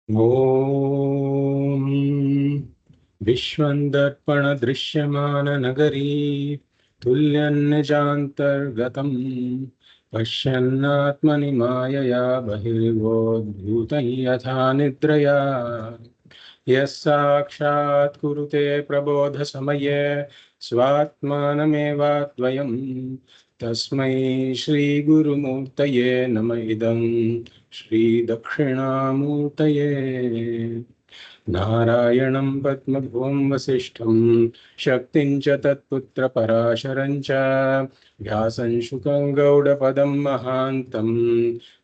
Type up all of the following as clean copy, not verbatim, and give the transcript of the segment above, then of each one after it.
ॐ विश्वन्दर्पण दृश्यमान नगरी तुल्यन्निजान्तर्गतं पश्यन्नात्मनि मायया बहिर्गोद्भूतं यथा निद्रया यः साक्षात् कुरुते प्रबोधसमये स्वात्मानमेवाद्वयम् तस्मै श्रीगुरुमूर्तये नम इदं श्रीदक्षिणामूर्तये नारायणं पद्मभुवं वसिष्ठं शक्तिं च तत्पुत्रपराशरं च व्यासं शुकं गौडपदं महान्तं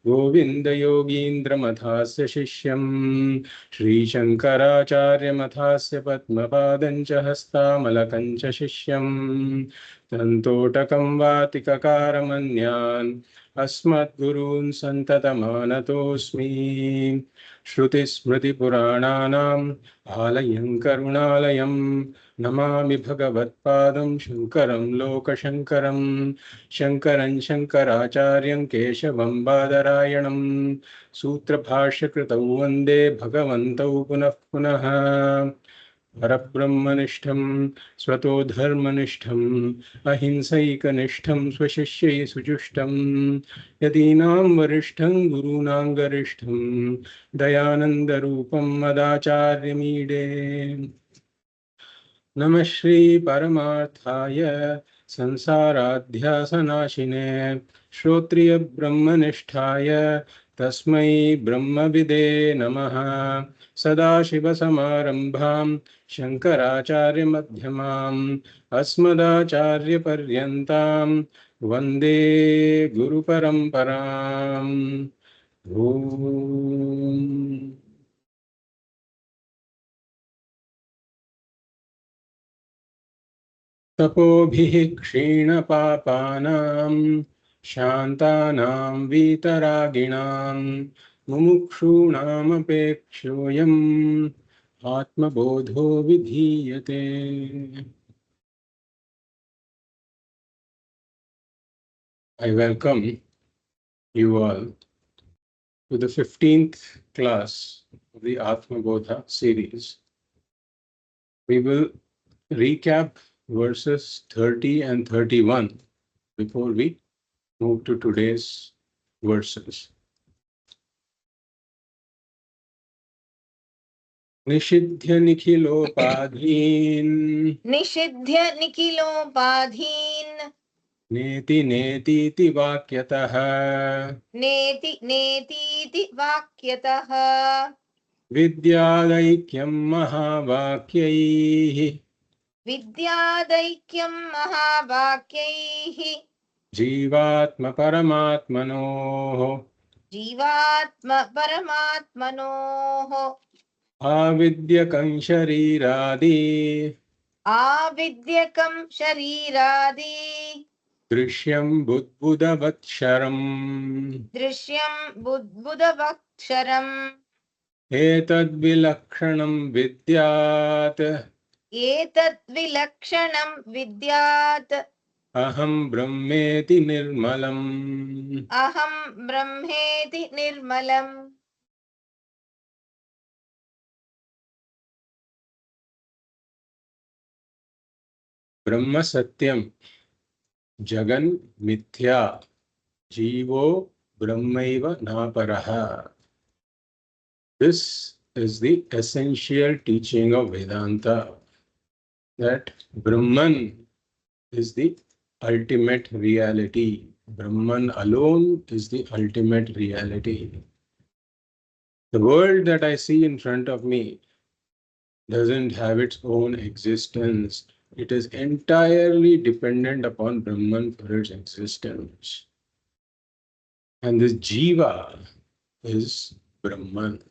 गोविन्दयोगीन्द्रमथास्य शिष्यं श्रीशङ्कराचार्यमथास्य पद्मपादं च हस्तामलकं च शिष्यं तन्तोटकं वातिककारमन्यान् अस्मद्गुरून् सन्ततमानतोऽस्मि श्रुतिस्मृतिपुराणानाम् आलयं करुणालयं नमामि भगवत्पादं शङ्करं लोकशङ्करं शङ्करं शङ्कराचार्यं केशवं बादरायणं सूत्रभाष्यकृतौ वन्दे भगवन्तौ पुनः पुनः परब्रह्मनिष्ठं स्वतो धर्मनिष्ठम् अहिंसैकनिष्ठं स्वशिष्यै सुजुष्टं यतीनां वरिष्ठं गुरूणां गरिष्ठं दयानन्दरूपं मदाचार्यमीडे नमः श्री परमार्थाय संसाराध्यासनाशिने श्रोत्रिय ब्रह्मनिष्ठाय तस्मै ब्रह्मविदे नमः सदाशिवसमारम्भां शङ्कराचार्यमध्यमाम् अस्मदाचार्यपर्यन्तां वन्दे गुरुपरम्पराम् ॐ तपोभिः क्षीणपापानां शान्तानां वीतरागिणां मुमुक्षूणामपेक्षोऽयम् आत्मबोधो विधीयते. I welcome you all to the 15th class of the Atma Bodha series. We will recap verses 30 and 31 before we move to today's verses. निषिध्य निखिलोपाधीन् निषिध्य निखिलोपाधीन् नेति नेतीति वाक्यतः नेति नेतीति वाक्यतः विद्यादैक्यं महावाक्यैः विद्यादैक्यं महावाक्यैः जीवात्म परमात्मनोः जीवात्म परमात्मनोः आविद्यकं शरीरादि आविद्यकं शरीरादि दृश्यं बुद्बुदवत्क्षरम् दृश्यं बुद्बुदवक्षरम् एतद्विलक्षणं विद्यात् एतद्विलक्षणं विद्यात् अहं ब्रह्मेति निर्मलम् अहं ब्रह्मेति निर्मलम् ब्रह्म सत्यम जगन मिथ्या जीवो ब्रह्मैव नापरः. This is the essential teaching of Vedanta, that Brahman is the ultimate reality. Brahman alone is the ultimate reality. The world that I see in front of me doesn't have its own existence. It is entirely dependent upon Brahman for its existence. And this Jiva is Brahman.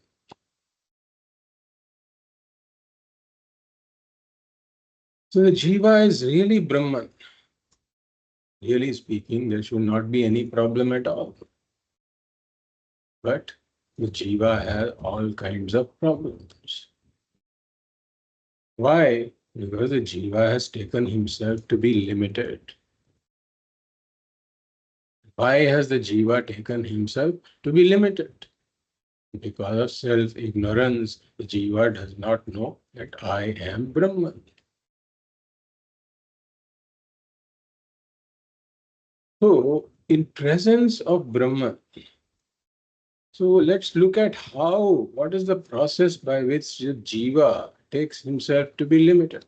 So the Jiva is really Brahman. Really speaking, there should not be any problem at all. But the Jiva has all kinds of problems. Why? Because the Jiva has taken himself to be limited. Why has the Jiva taken himself to be limited? Because of self-ignorance, the jiva does not know that I am Brahman. So, in presence of Brahman, so let's look at what is the process by which the jiva takes himself to be limited.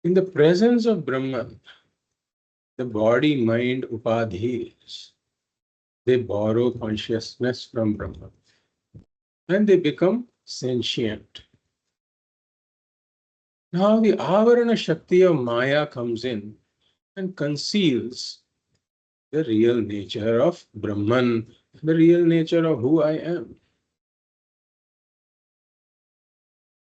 In the presence of Brahman, the body, mind, upadhis, they borrow consciousness from Brahman and they become sentient. Now the avarana shakti of Maya comes in and conceals the real nature of Brahman, the real nature of who I am.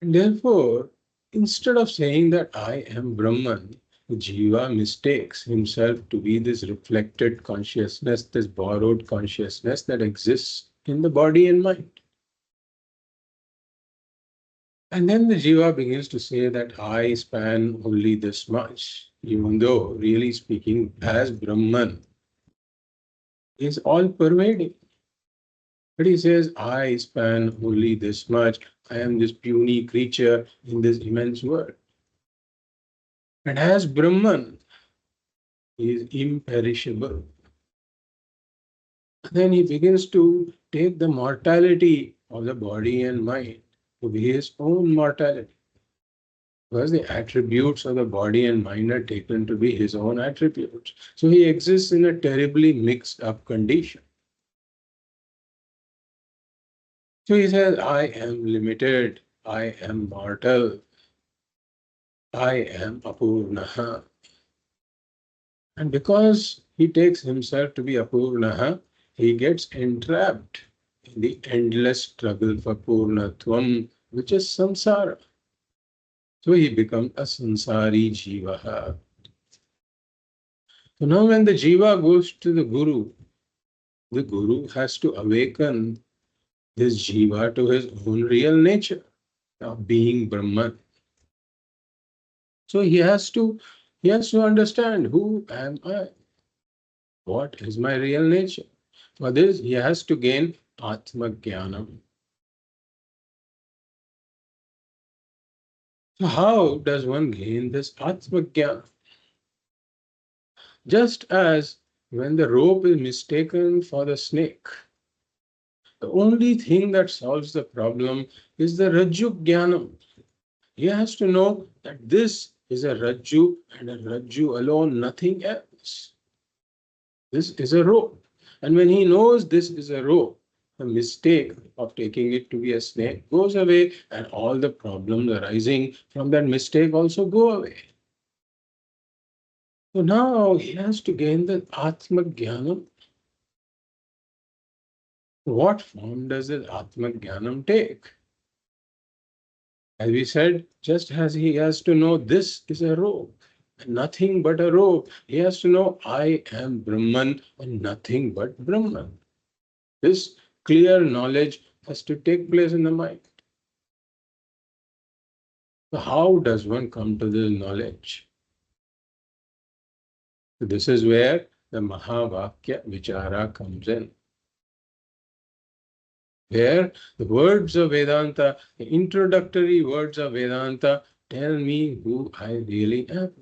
And therefore, instead of saying that I am Brahman, Jiva mistakes himself to be this reflected consciousness, this borrowed consciousness that exists in the body and mind. And then the Jiva begins to say that I span only this much, even though, really speaking, as Brahman is all pervading. But he says, I span only this much. I am this puny creature in this immense world. And as Brahman, he is imperishable. And then he begins to take the mortality of the body and mind to be his own mortality. Because the attributes of the body and mind are taken to be his own attributes. So he exists in a terribly mixed up condition. So he says, I am limited, I am mortal, I am apurnaha. And because he takes himself to be apurnaha, he gets entrapped in the endless struggle for purnatvam, which is samsara. So he becomes a sansari jiva. So now when the jiva goes to the Guru has to awaken this jiva to his own real nature of being Brahman. So he has to understand, who am I? What is my real nature? For this, he has to gain Atma Jnanam. So how does one gain this Atma Jnana? Just as when the rope is mistaken for the snake, the only thing that solves the problem is the Rajju Jnanam. He has to know that this is a Rajju and a Rajju alone, nothing else. This is a rope. And when he knows this is a rope, the mistake of taking it to be a snake goes away, and all the problems arising from that mistake also go away. So now he has to gain the Atma Jnanam. What form does this Atma Jnanam take? As we said, just as he has to know this is a rope, nothing but a rope, he has to know I am Brahman and nothing but Brahman. This clear knowledge has to take place in the mind. So how does one come to this knowledge? So this is where the Mahavakya Vichara comes in. Where the words of Vedanta, the introductory words of Vedanta, tell me who I really am.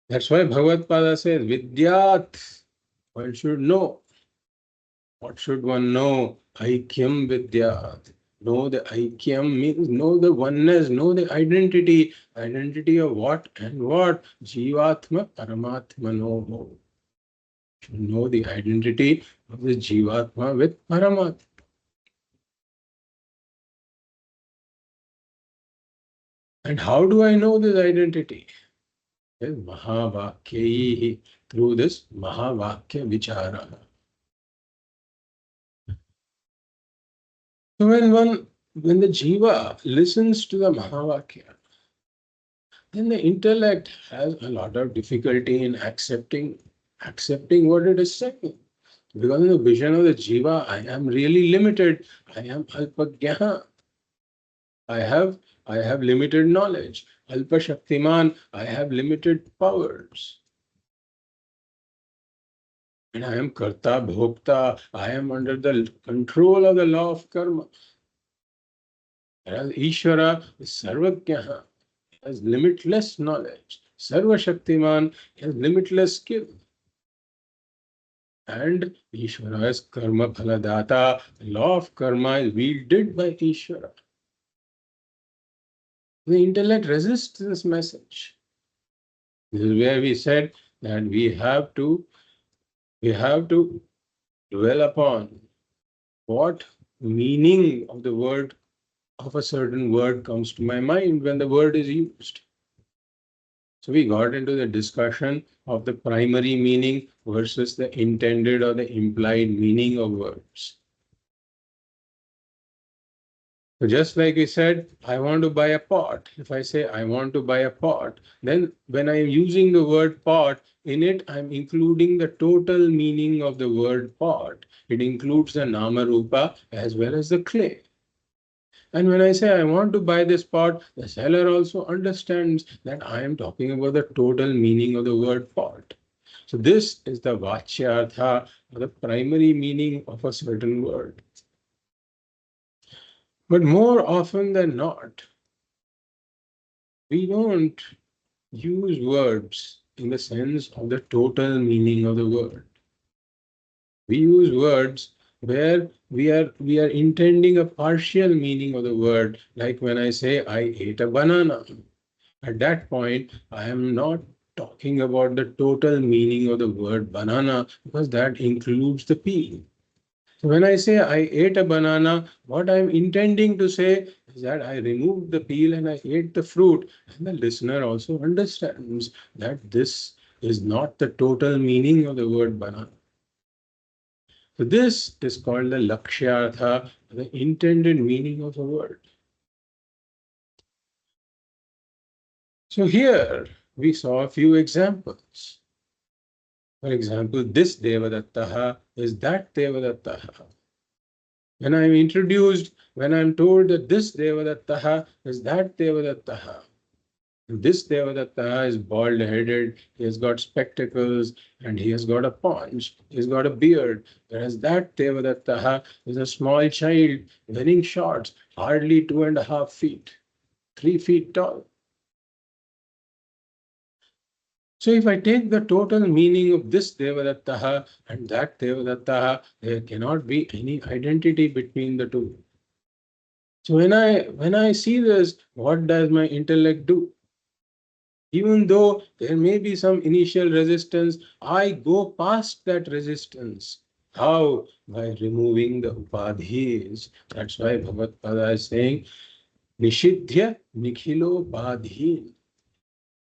That's why Bhagavad Pada says, Vidyat, one should know. What should one know? Aikyam Vidyat. Know the Aikyam means know the oneness, know the identity. Identity of what and what? Jivatma Paramatmano. Should know the identity of the Jivatma with Paramatma. And how do I know this identity? Mahavakya, through this Mahavakya Vichara. So when the jiva listens to the Mahavakya, then the intellect has a lot of difficulty in accepting what it is saying. Because in the vision of the jiva, I am really limited. I am alpagyaha. I have limited knowledge. Alpa Shaktiman, I have limited powers. and I am karta, bhokta, I am under the control of the law of karma. Whereas Ishvara is sarvajnaha, has limitless knowledge. Sarva Shaktiman has limitless skill. And Ishvara is karma phaladata. The law of karma is wielded by Ishvara. The intellect resists this message. This is where we said that we have to dwell upon what meaning of the word of a certain word comes to my mind when the word is used. So we got into the discussion of the primary meaning versus the intended or the implied meaning of words. So just like we said, I want to buy a pot. If I say I want to buy a pot, then when I'm using the word pot, in it I'm including the total meaning of the word pot. It includes the nama rupa as well as the clay. And when I say I want to buy this pot, the seller also understands that I am talking about the total meaning of the word pot. So this is the vachyartha, the primary meaning of a certain word. But more often than not, we don't use words in the sense of the total meaning of the word. We use words where we are intending a partial meaning of the word, like when I say I ate a banana. At that point, I am not talking about the total meaning of the word banana because that includes the peel. So when I say I ate a banana, what I'm intending to say is that I removed the peel and I ate the fruit. And the listener also understands that this is not the total meaning of the word banana. So this is called the lakshyartha, the intended meaning of the word. So here we saw a few examples. For example, this Devadattaha is that Devadattaha. When I'm introduced, when I'm told that this Devadattaha is that Devadattaha, this Devadatta is bald-headed, he has got spectacles, and he has got a paunch, he's got a beard, whereas that Devadatta is a small child wearing shorts, hardly 2.5 feet, 3 feet tall. So if I take the total meaning of this Devadatta and that Devadatta, there cannot be any identity between the two. So when I see this, what does my intellect do? Even though there may be some initial resistance, I go past that resistance. How? By removing the upadhis. That's why Bhagavad is saying, Nishidhya Nikhilo Badhin.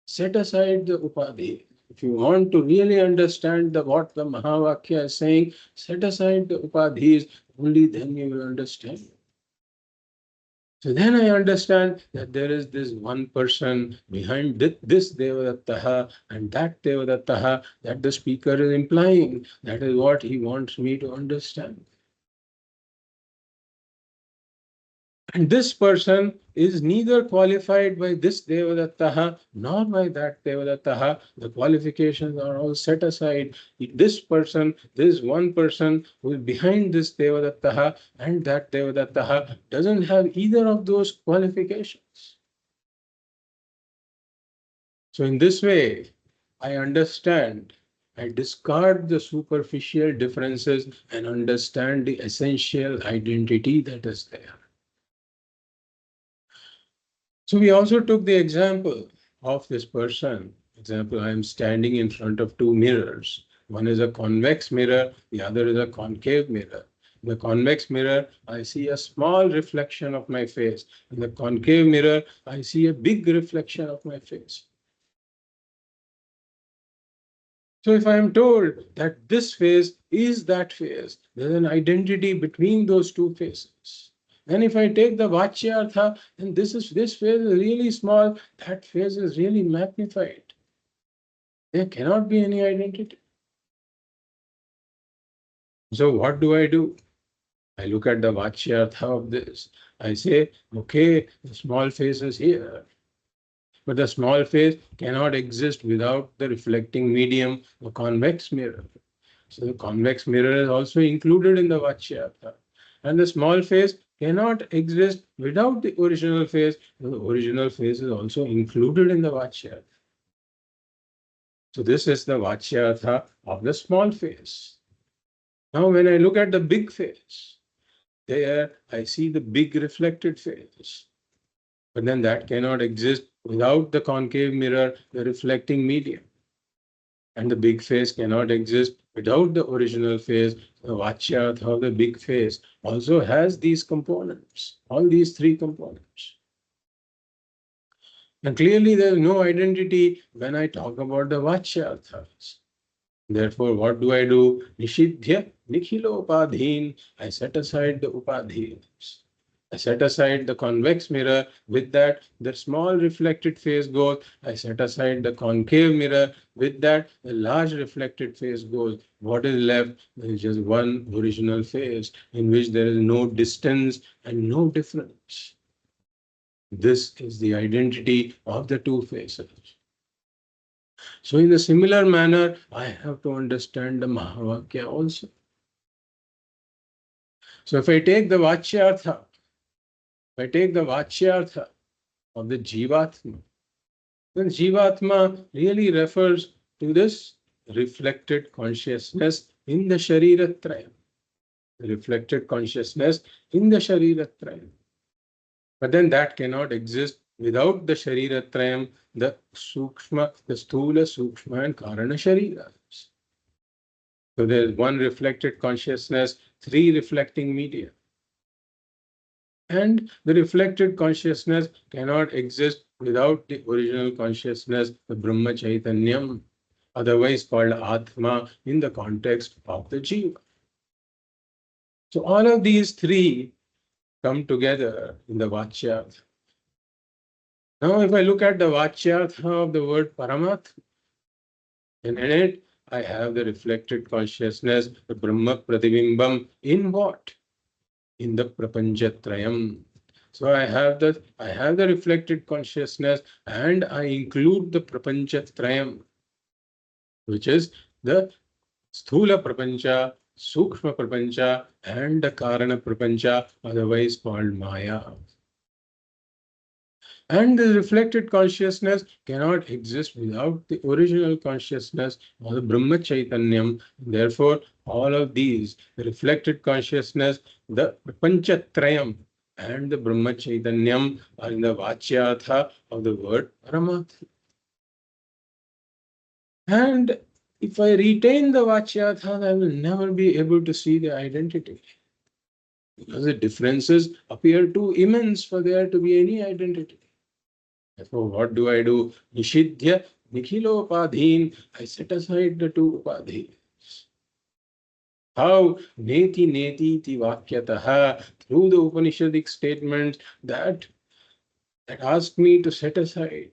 Set aside the upadhi. If you want to really understand what the Mahavakya is saying, set aside the upadhis, only then you will understand. So then I understand that there is this one person behind this Devadattaha and that Devadattaha that the speaker is implying. That is what he wants me to understand. And this person is neither qualified by this Devadattaha nor by that Devadattaha. The qualifications are all set aside. This person, this one person who is behind this Devadattaha and that Devadattaha doesn't have either of those qualifications. So in this way, I understand, I discard the superficial differences and understand the essential identity that is there. So we also took the example of this person. Example, I am standing in front of two mirrors. One is a convex mirror, the other is a concave mirror. In the convex mirror, I see a small reflection of my face. In the concave mirror, I see a big reflection of my face. So if I am told that this face is that face, there's an identity between those two faces. And if I take the Vachyartha, then this face is really small, that face is really magnified. There cannot be any identity. So what do? I look at the Vachyartha of this. I say, okay, the small face is here. But the small face cannot exist without the reflecting medium, the convex mirror. So the convex mirror is also included in the Vachyartha. And the small face cannot exist without the original face. The original face is also included in the Vachyartha. So this is the Vachyartha of the small face. Now when I look at the big face, there I see the big reflected face. But then that cannot exist without the concave mirror, the reflecting medium. And the big face cannot exist without the original face. The Vachyartha of the big face also has these components, all these three components. And clearly there is no identity when I talk about the Vachyarthas. Therefore, what do? Nishidhya nikhilopadhin. I set aside the upadhis. I set aside the convex mirror. With that, the small reflected face goes. I set aside the concave mirror. With that, the large reflected face goes. What is left? There is just one original face in which there is no distance and no difference. This is the identity of the two faces. So in a similar manner, I have to understand the Mahavakya also. So if I take the Vachyartha, of the Jivatma, then Jivatma really refers to this reflected consciousness in the śarīra traya. Reflected consciousness in the śarīra traya. But then that cannot exist without the śarīra trayam, the sūkṣma, the sthula, sūkṣma and karana śarīras. So there is one reflected consciousness, three reflecting media. And the reflected consciousness cannot exist without the original consciousness, the Brahma Chaitanyam, otherwise called Atma in the context of the Jiva. So all of these three come together in the Vachyartha. Now if I look at the Vachyartha of the word Paramatma, and in it I have the reflected consciousness, the Brahma Pratibimbam, in what? In the prapañcha trayam. So I have the reflected consciousness and I include the prapañcha trayam, which is the sthula prapañcha, sūkṣma prapañcha and the karana prapañcha, otherwise called Maya. And the reflected consciousness cannot exist without the original consciousness or the Brahma Chaitanyam. Therefore, all of these, the reflected consciousness, the Panchatrayam, and the Brahma Chaitanyam are in the Vachyartha of the word Paramatma. And if I retain the Vachyartha, I will never be able to see the identity. Because the differences appear too immense for there to be any identity. Therefore, what do? Nishidhya nikhilopadhin. I set aside the two upadhis. How? Neti neti ti vakyataha. Through the Upanishadic statements that ask me to set aside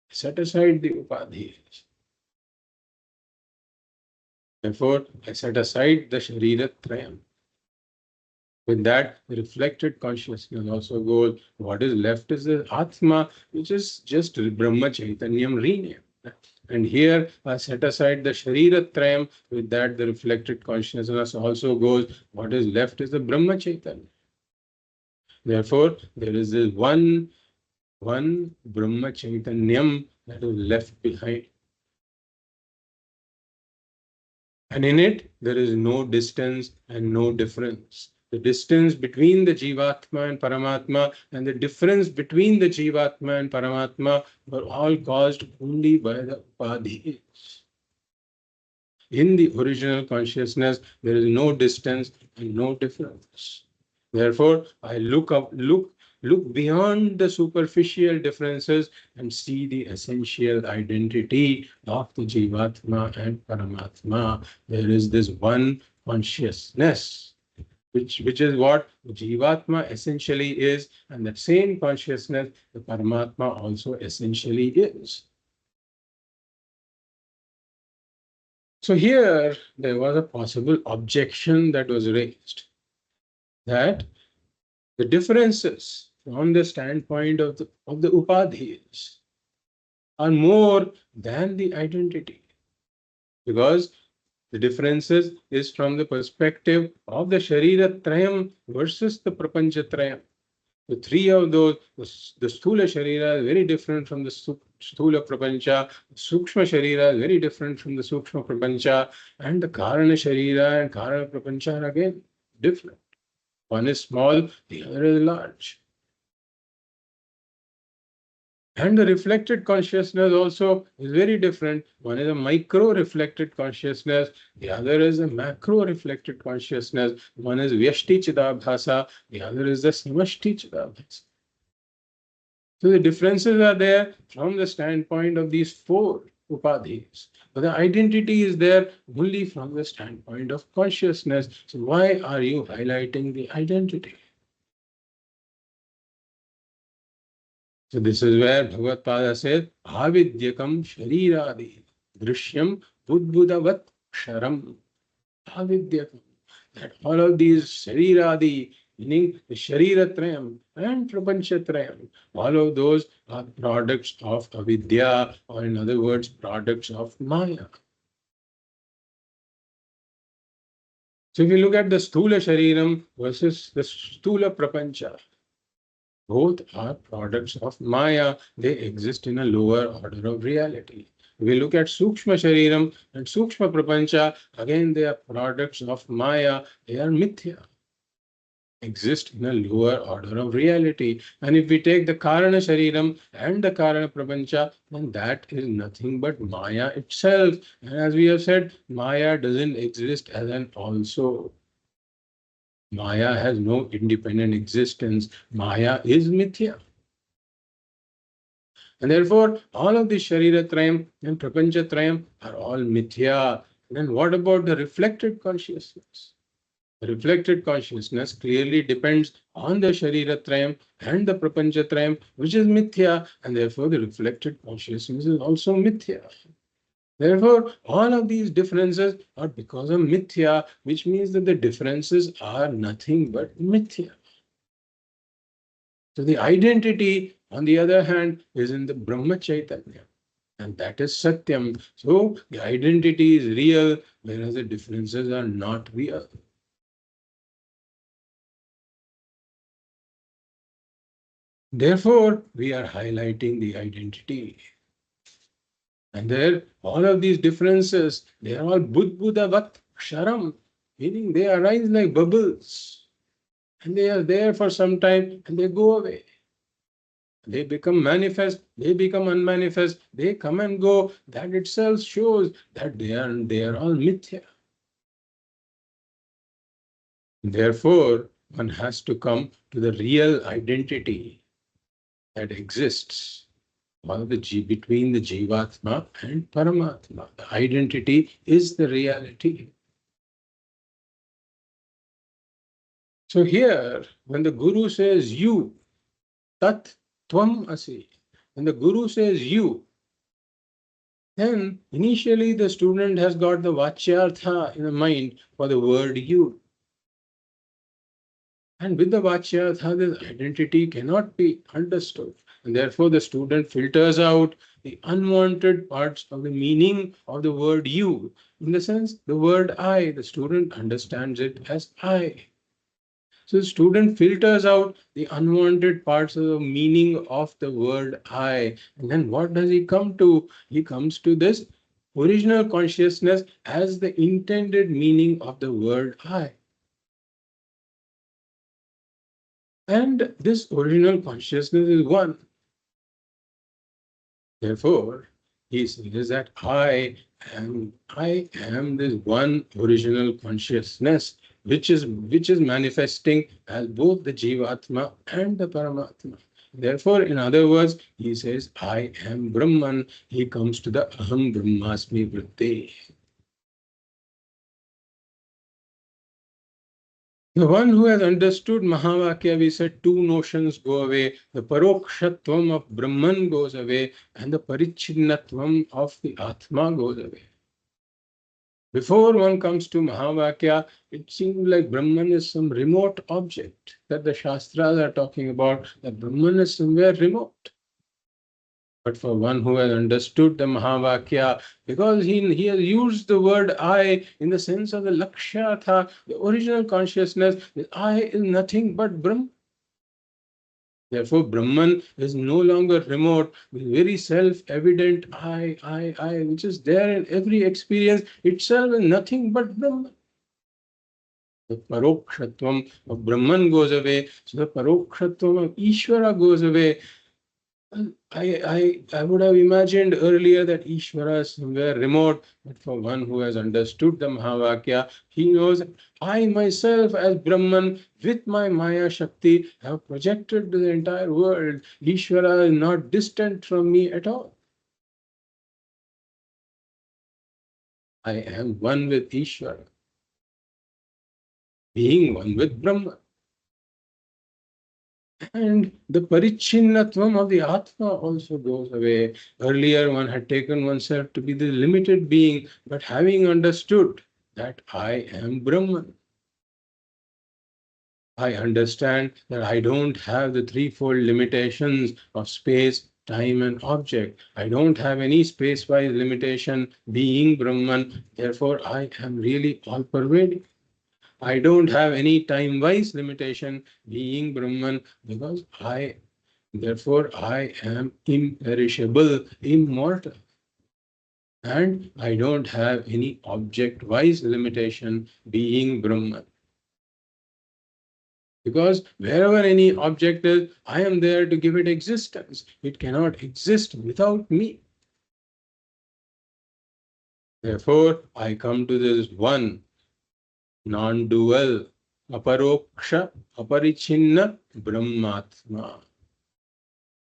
the upadhis. Therefore, I set aside the śarīra trayam. With that, the reflected consciousness also goes. What is left is the Ātma, which is just Brahma Chaitanyam renamed. And here I set aside the śarīra trayam. With that, the reflected consciousness also goes. What is left is the Brahma Chaitanya. Therefore, there is this one Brahma Chaitanyam that is left behind. And in it, there is no distance and no difference. The distance between the Jivatma and Paramatma and the difference between the Jivatma and Paramatma were all caused only by the upadhis. In the original consciousness, there is no distance and no difference. Therefore, I look beyond the superficial differences and see the essential identity of the Jivatma and Paramatma. There is this one consciousness, which is what Jivatma essentially is, and that same consciousness the Paramatma also essentially is. So here there was a possible objection that was raised, that the differences from the standpoint of the upadhis are more than the identity, because The differences is from the perspective of the Sharira Trayam versus the Prapañcha Trayam. The three of those, the Sthula Sharira is very different from the Sthula Prapañcha, Sūkṣma Śarīra is very different from the Sūkṣma Prapañcha, and the Karana Sharira and Karana Prapañcha are again different. One is small, the other is large. And the reflected consciousness also is very different. One is a micro-reflected consciousness, the other is a macro-reflected consciousness. One is Vyashti Chidabhasa, the other is the Samashti Chidabhasa. So the differences are there from the standpoint of these four upadhis. But the identity is there only from the standpoint of consciousness. So why are you highlighting the identity? So this is where Bhagavad Pada says, Avidyakam śarīrādi drishyam budbudavat ksharam. Avidyakam. That all of these śarīrādi, meaning the Sharira Trayam and Prapañcha Trayam, all of those are products of avidya, or in other words, products of Maya. So if you look at the Sthula Shariram versus the Sthula Prapañcha, both are products of Maya. They exist in a lower order of reality. If we look at Sūkṣma Shariram and Sūkṣma Prapañcha, again they are products of Maya. They are mithya, exist in a lower order of reality. And if we take the Karana Shariram and the Karana Prapañcha, then that is nothing but Maya itself. And as we have said, Maya doesn't exist as an also. Maya has no independent existence. Maya is mithya. And therefore, all of the Sharira Trayam and Prapañcha Trayam are all mithya. Then what about the reflected consciousness? The reflected consciousness clearly depends on the Sharira Trayam and the Prapañcha Trayam, which is mithya, and therefore the reflected consciousness is also mithya. Therefore, all of these differences are because of mithya, which means that the differences are nothing but mithya. So the identity, on the other hand, is in the Brahma Chaitanya, and that is Satyam. So the identity is real, whereas the differences are not real. Therefore, we are highlighting the identity. And there, all of these differences, they are all budbudavat ksharam, meaning they arise like bubbles. And they are there for some time and they go away. They become manifest, they become unmanifest, they come and go. That itself shows that they are all mithya. Therefore, one has to come to the real identity that exists between the Jivatma and Paramatma. The identity is the reality. So here, when the Guru says you, tat tvam asi, when the Guru says you, then initially the student has got the vachyartha in the mind for the word you. And with the vachyartha, the identity cannot be understood. And therefore, the student filters out the unwanted parts of the meaning of the word you. In the sense, the word I, the student understands it as I. So the student filters out the unwanted parts of the meaning of the word I. And then what does he come to? He comes to this original consciousness as the intended meaning of the word I. And this original consciousness is one. Therefore, he says that I am this one original consciousness, which is manifesting as both the Jivatma and the Paramatma. Therefore, in other words, he says, I am Brahman. He comes to the Aham Brahmasmi Vritti. The one who has understood Mahavakya, we said two notions go away. The parokshatvam of Brahman goes away and the parichinnatvam of the Atma goes away. Before one comes to Mahavakya, it seems like Brahman is some remote object that the Shastras are talking about, that Brahman is somewhere remote. But for one who has understood the Mahavakya, because he has used the word I in the sense of the Lakshyatha, the original consciousness, that I is nothing but Brahman. Therefore, Brahman is no longer remote, very self-evident I, which is there in every experience itself is nothing but Brahman. The parokshatvam of Brahman goes away, so the parokshatvam of Ishvara goes away. I would have imagined earlier that Ishvara is somewhere remote, but for one who has understood the Mahavakya, he knows I myself as Brahman with my Maya Shakti have projected to the entire world. Ishvara is not distant from me at all. I am one with Ishvara, being one with Brahman. And the parichinnatvam of the Atma also goes away. Earlier, one had taken oneself to be the limited being, but having understood that I am Brahman, I understand that I don't have the threefold limitations of space, time, and object. I don't have any space-wise limitation being Brahman. Therefore, I am really all-pervading. I don't have any time-wise limitation being Brahman because therefore I am imperishable, immortal. And I don't have any object-wise limitation being Brahman. Because wherever any object is, I am there to give it existence. It cannot exist without me. Therefore, I come to this one non-dual, aparoksha, aparichinna, Brahmatma.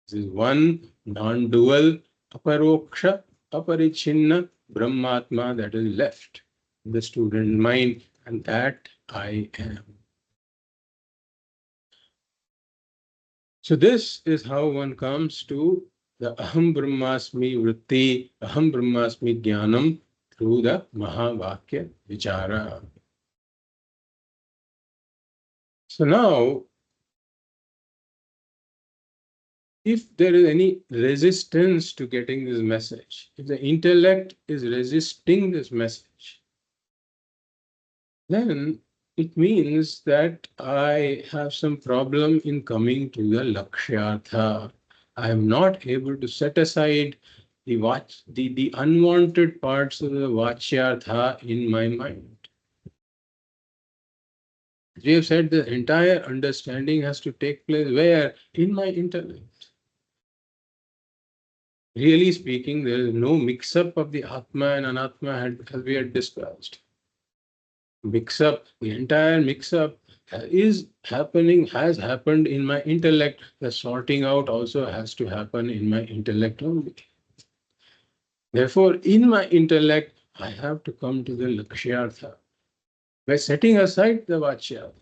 This is one non-dual, aparoksha, aparichinna, Brahmatma that is left in the student mind, and that I am. So this is how one comes to the Aham Brahmasmi Vritti, Aham Brahmasmi Jnanam through the Mahavakya Vichara. So now, if there is any resistance to getting this message, if the intellect is resisting this message, then it means that I have some problem in coming to the Lakshyartha. I am not able to set aside the unwanted parts of the Vachyartha in my mind. We have said the entire understanding has to take place where? In my intellect. Really speaking, there is no mix-up of the Atma and Anatma as we had discussed. Mix-up, the entire mix-up has happened in my intellect. The sorting out also has to happen in my intellect only. Therefore, in my intellect, I have to come to the Lakshyartha by setting aside the Vachyartha.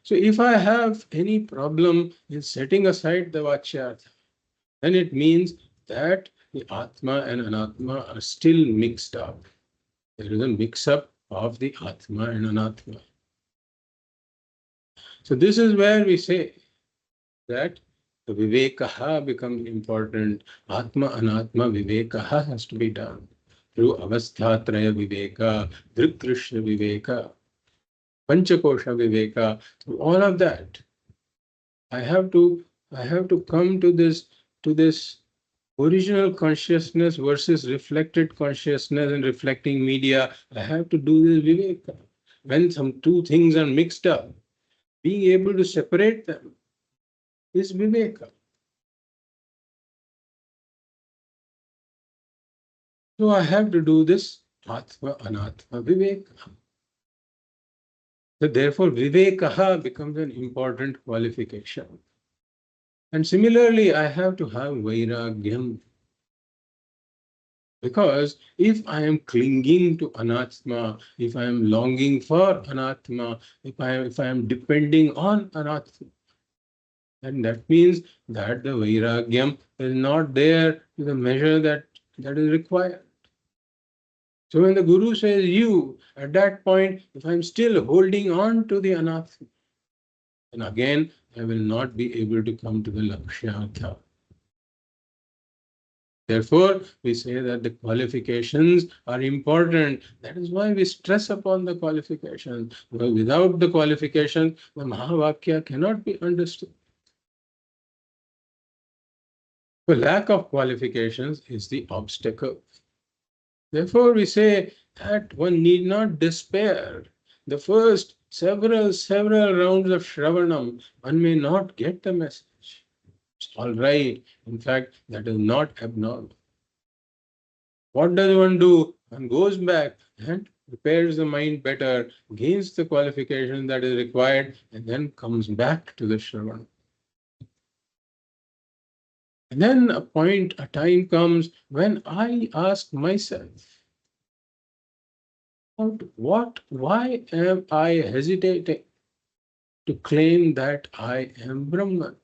So if I have any problem in setting aside the Vachyartha, then it means that the Atma and Anatma are still mixed up. There is a mix-up of the Atma and Anatma. So this is where we say that the Vivekaha becomes important. Atma Anatma Vivekaha has to be done through Avasthatraya Viveka, Dhritrishya Viveka, Panchakosha Viveka, through all of that. I have to come to this original consciousness versus reflected consciousness and reflecting media. I have to do this Viveka. When some two things are mixed up, being able to separate them is Viveka. So I have to do this Atma Anatma Viveka. So therefore Vivekaha becomes an important qualification. And similarly, I have to have Vairagyam. Because if I am clinging to Anatma, if I am longing for Anatma, if I am depending on Anatma, then that means that the Vairagyam is not there to the measure that is required. So when the Guru says you, at that point, if I'm still holding on to the Anatma, then again I will not be able to come to the Lakshyartha. Therefore, we say that the qualifications are important. That is why we stress upon the qualifications. Because without the qualifications, the Mahavakya cannot be understood. The lack of qualifications is the obstacle. Therefore, we say that one need not despair. The first several rounds of Shravanam, one may not get the message. It's all right. In fact, that is not abnormal. What does one do? One goes back and prepares the mind better, gains the qualification that is required, and then comes back to the Shravan. And then a time comes when I ask myself, why am I hesitating to claim that I am Brahman?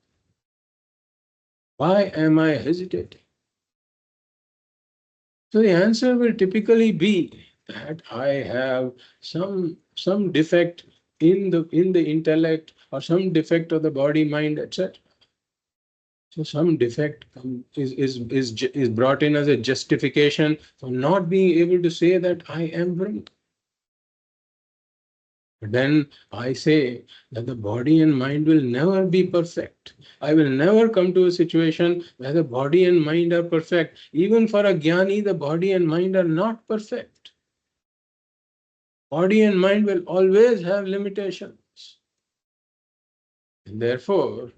Why am I hesitating? So the answer will typically be that I have some defect in the intellect, or some defect of the body, mind, etc. So some defect is brought in as a justification for not being able to say that I am Brahman. But then I say that the body and mind will never be perfect. I will never come to a situation where the body and mind are perfect. Even for a jnani, the body and mind are not perfect. Body and mind will always have limitations. And therefore,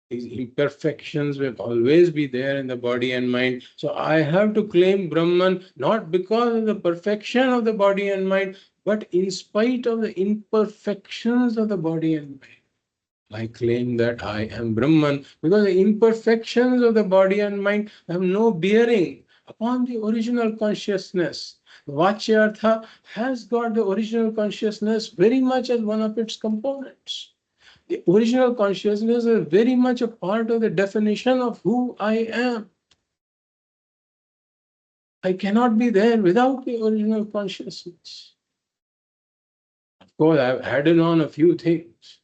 these imperfections will always be there in the body and mind. So I have to claim Brahman not because of the perfection of the body and mind, but in spite of the imperfections of the body and mind. I claim that I am Brahman because the imperfections of the body and mind have no bearing upon the original consciousness. The Vachyartha has got the original consciousness very much as one of its components. The original consciousness is very much a part of the definition of who I am. I cannot be there without the original consciousness. Of course, I've added on a few things.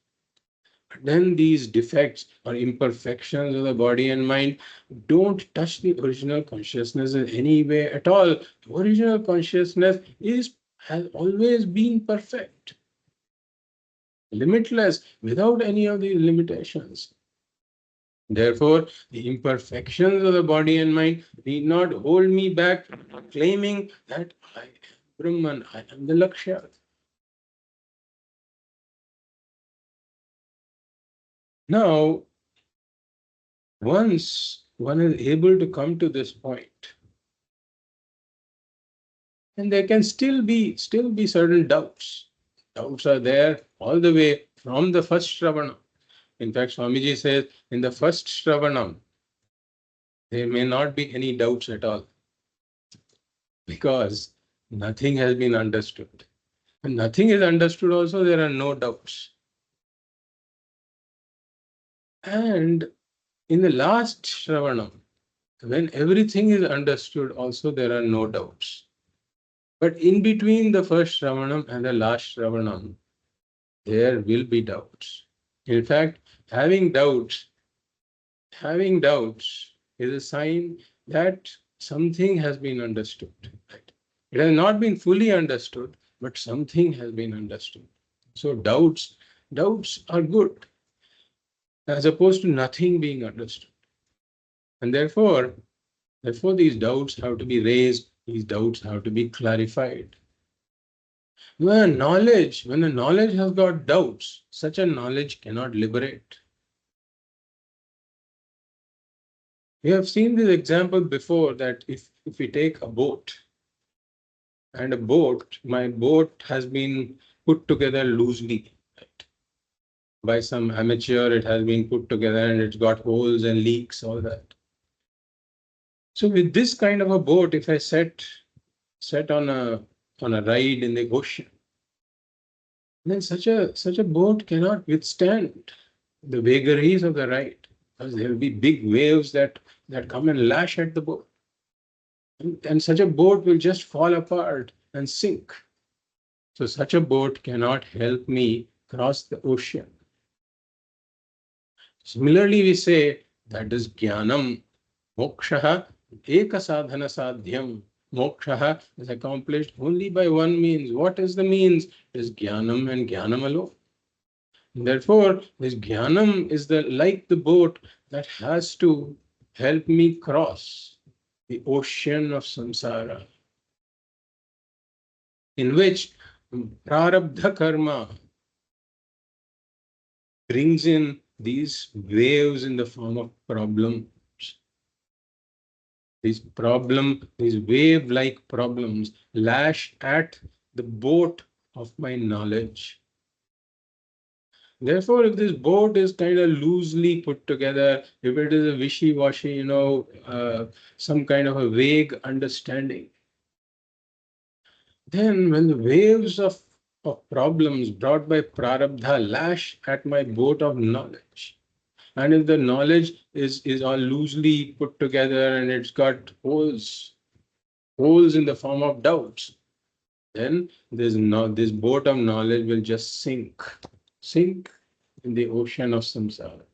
But then these defects or imperfections of the body and mind don't touch the original consciousness in any way at all. The original consciousness has always been perfect, limitless, without any of these limitations. Therefore, the imperfections of the body and mind need not hold me back from claiming that I am Brahman, I am the Lakshya. Now, once one is able to come to this point, and there can still be certain doubts. Doubts are there all the way from the first Shravanam. In fact, Swamiji says in the first Shravanam, there may not be any doubts at all, because nothing has been understood. When nothing is understood, also there are no doubts. And in the last Shravanam, when everything is understood, also there are no doubts. But in between the first Shravanam and the last Shravanam, there will be doubts. In fact, having doubts is a sign that something has been understood. Right? It has not been fully understood, but something has been understood. So doubts are good, as opposed to nothing being understood. And therefore these doubts have to be raised, these doubts have to be clarified. When the knowledge has got doubts, such a knowledge cannot liberate. We have seen this example before, that if we take a boat, and my boat has been put together loosely, right? By some amateur, it has been put together and it's got holes and leaks, all that. So with this kind of a boat, if I set on a ride in the ocean, then such a boat cannot withstand the vagaries of the ride, because there will be big waves that come and lash at the boat. And such a boat will just fall apart and sink. So such a boat cannot help me cross the ocean. Similarly, we say that is jnanam, moksha, eka sadhana sadhyam. Moksha is accomplished only by one means. What is the means? It is jnanam and jnanam alone. Therefore, this jnanam is like the boat that has to help me cross the ocean of samsara, in which prarabdha karma brings in these waves in the form of problems. These wave-like problems lash at the boat of my knowledge. Therefore, if this boat is kind of loosely put together, if it is a wishy-washy, some kind of a vague understanding, then when the waves of problems brought by prarabdha lash at my boat of knowledge, and if the knowledge is all loosely put together and it's got holes in the form of doubts, then this boat of knowledge will just sink in the ocean of samsara.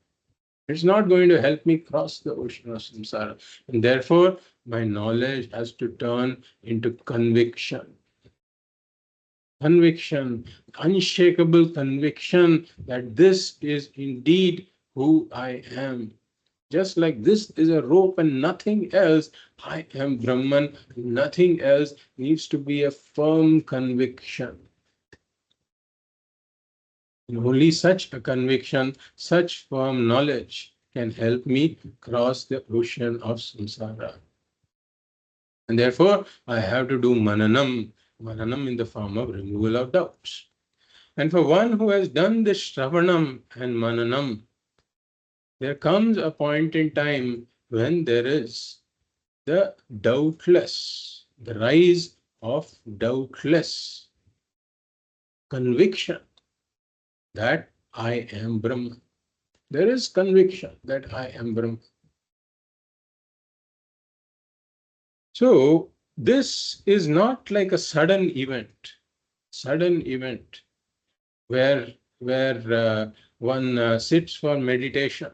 It's not going to help me cross the ocean of samsara. And therefore, my knowledge has to turn into conviction. Conviction, unshakable conviction that this is indeed who I am. Just like this is a rope and nothing else, I am Brahman, nothing else, needs to be a firm conviction. And only such a conviction, such firm knowledge can help me cross the ocean of samsara. And therefore, I have to do mananam in the form of removal of doubts. And for one who has done this shravanam and mananam, there comes a point in time when there is the rise of doubtless conviction that I am Brahman. There is conviction that I am Brahman. So this is not like a sudden event where one sits for meditation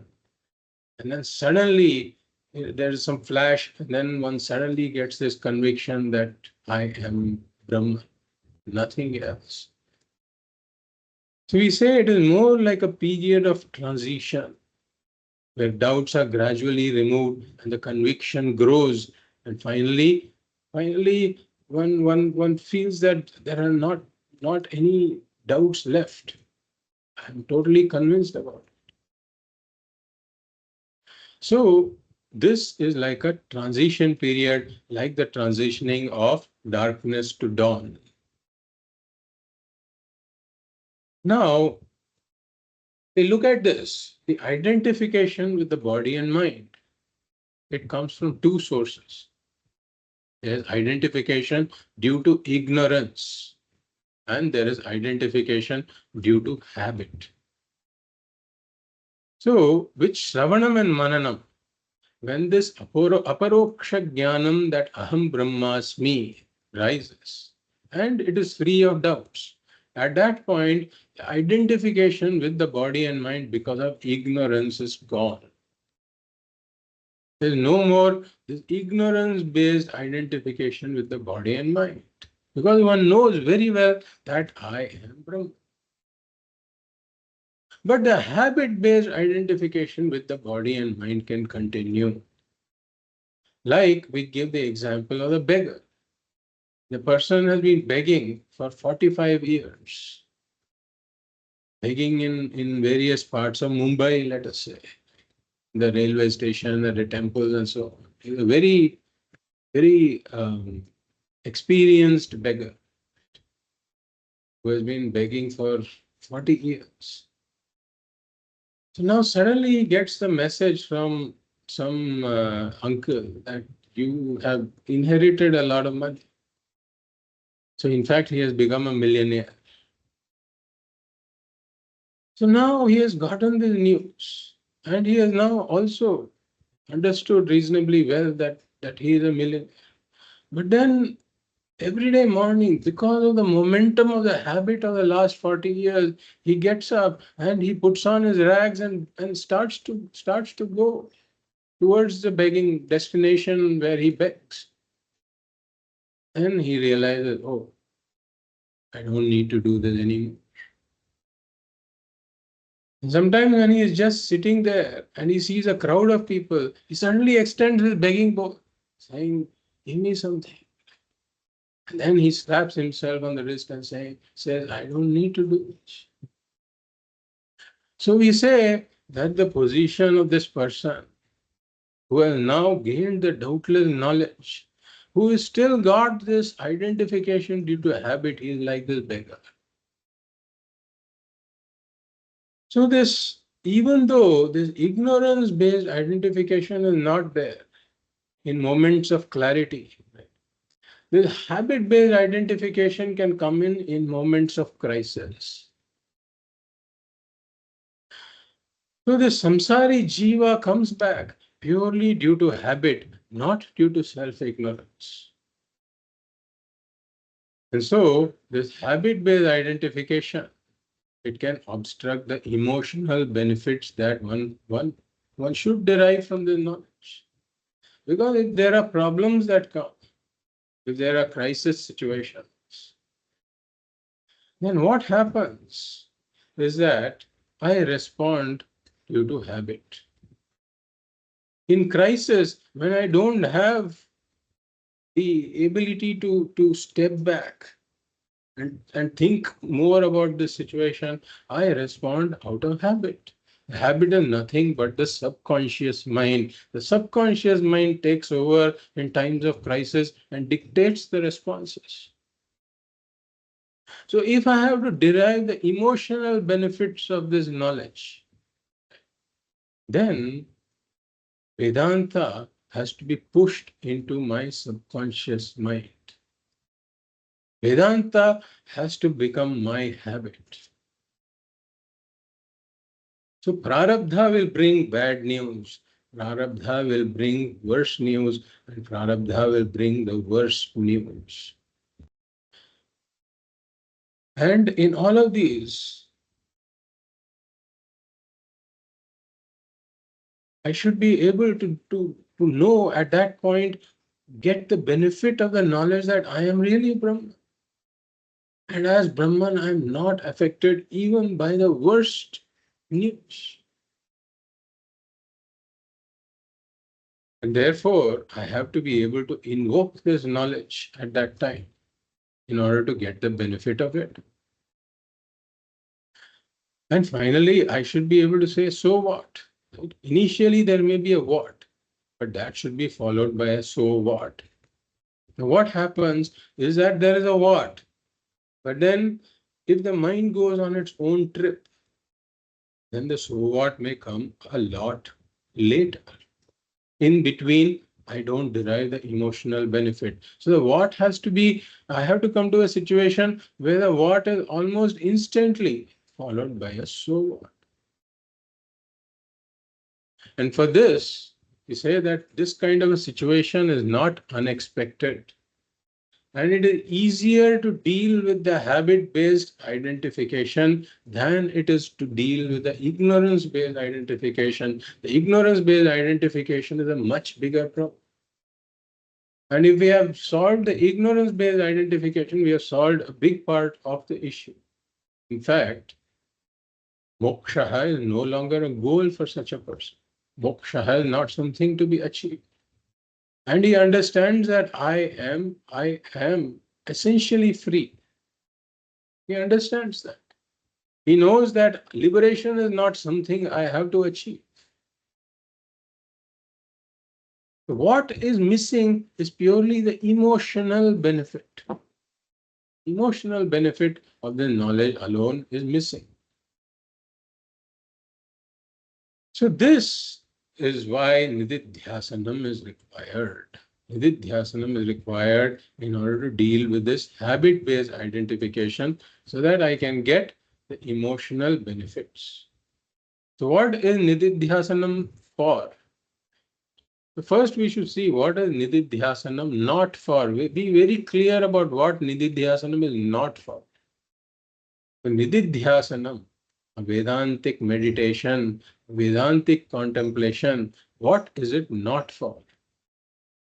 and then suddenly there is some flash and then one suddenly gets this conviction that I am Brahman, nothing else. So we say it is more like a period of transition where doubts are gradually removed and the conviction grows, and finally one feels that there are not any doubts left. I'm totally convinced about it. So this is like a transition period, like the transitioning of darkness to dawn. Now, we look at this, the identification with the body and mind. It comes from two sources. There is identification due to ignorance, and there is identification due to habit. So, with Shravanam and Mananam, when this aparoksha jnanam that aham brahmasmi rises, and it is free of doubts, at that point, the identification with the body and mind because of ignorance is gone. There is no more this ignorance-based identification with the body and mind. Because one knows very well that I am Brahman. But the habit-based identification with the body and mind can continue. Like we give the example of the beggar. The person has been begging for 45 years. Begging in various parts of Mumbai, let us say. The railway station, at the temples and so on. He's a very, very experienced beggar who has been begging for 40 years. So now suddenly he gets the message from some uncle that you have inherited a lot of money. So in fact, he has become a millionaire. So now he has gotten this news and he has now also understood reasonably well that he is a millionaire. But then every morning, because of the momentum of the habit of the last 40 years, he gets up and he puts on his rags and starts to go towards the begging destination where he begs. And he realizes, oh, I don't need to do this anymore. And sometimes when he is just sitting there and he sees a crowd of people, he suddenly extends his begging bowl, saying, give me something. And then he slaps himself on the wrist and says, I don't need to do this. So we say that the position of this person who has now gained the doubtless knowledge, who is still got this identification due to habit, is like this beggar. So this, even though this ignorance-based identification is not there in moments of clarity, this habit-based identification can come in moments of crisis. So the samsari jiva comes back purely due to habit, not due to self-ignorance. And so this habit-based identification, it can obstruct the emotional benefits that one should derive from the knowledge. Because if there are problems that come, if there are crisis situations, then what happens is that I respond due to habit. In crisis, when I don't have the ability to step back and think more about the situation, I respond out of habit. Habit is nothing but the subconscious mind. The subconscious mind takes over in times of crisis and dictates the responses. So if I have to derive the emotional benefits of this knowledge, then Vedanta has to be pushed into my subconscious mind. Vedanta has to become my habit. So prarabdha will bring bad news, prarabdha will bring worse news, and prarabdha will bring the worst news. And in all of these, I should be able to know at that point, get the benefit of the knowledge that I am really Brahman. And as Brahman, I am not affected even by the worst news. And therefore, I have to be able to invoke this knowledge at that time in order to get the benefit of it. And finally, I should be able to say, so what? Initially, there may be a what, but that should be followed by a so what. Now, what happens is that there is a what, but then if the mind goes on its own trip, then the so what may come a lot later. In between, I don't derive the emotional benefit. So the what has to be, I have to come to a situation where the what is almost instantly followed by a so what. And for this, we say that this kind of a situation is not unexpected. And it is easier to deal with the habit-based identification than it is to deal with the ignorance-based identification. The ignorance-based identification is a much bigger problem. And if we have solved the ignorance-based identification, we have solved a big part of the issue. In fact, moksha is no longer a goal for such a person. Moksha is not something to be achieved. And he understands that I am essentially free. He understands that. He knows that liberation is not something I have to achieve. What is missing is purely the emotional benefit. Emotional benefit of the knowledge alone is missing. So this is why Nididhyasanam is required. Nididhyasanam is required in order to deal with this habit-based identification so that I can get the emotional benefits. So what is Nididhyasanam for? So first we should see what is Nididhyasanam not for. Be very clear about what Nididhyasanam is not for. So Nididhyasanam, a Vedantic meditation, Vedantic contemplation, What is it not for?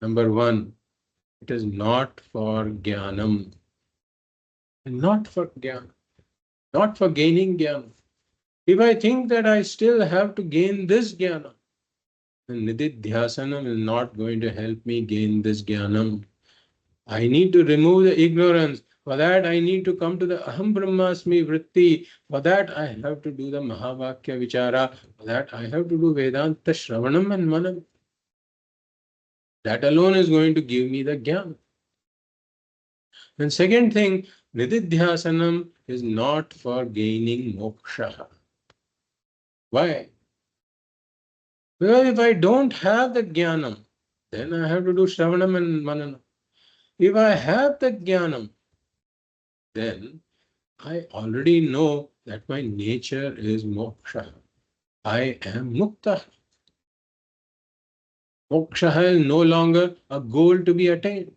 Number one, it is not for jnanam. Not for jnana. Not for gaining jnana. If I think that I still have to gain this jnana, then Nididhyasanam is not going to help me gain this jnanam. I need to remove the ignorance. For that, I need to come to the Aham Brahmasmi Vritti. For that, I have to do the Mahavakya Vichara. For that, I have to do Vedanta Shravanam and Manam. That alone is going to give me the Jnana. And second thing, Nididhyasanam is not for gaining moksha. Why? Because if I don't have the Jnanam, then I have to do Shravanam and Mananam. If I have the Jnanam, then I already know that my nature is moksha. I am mukta. Moksha is no longer a goal to be attained.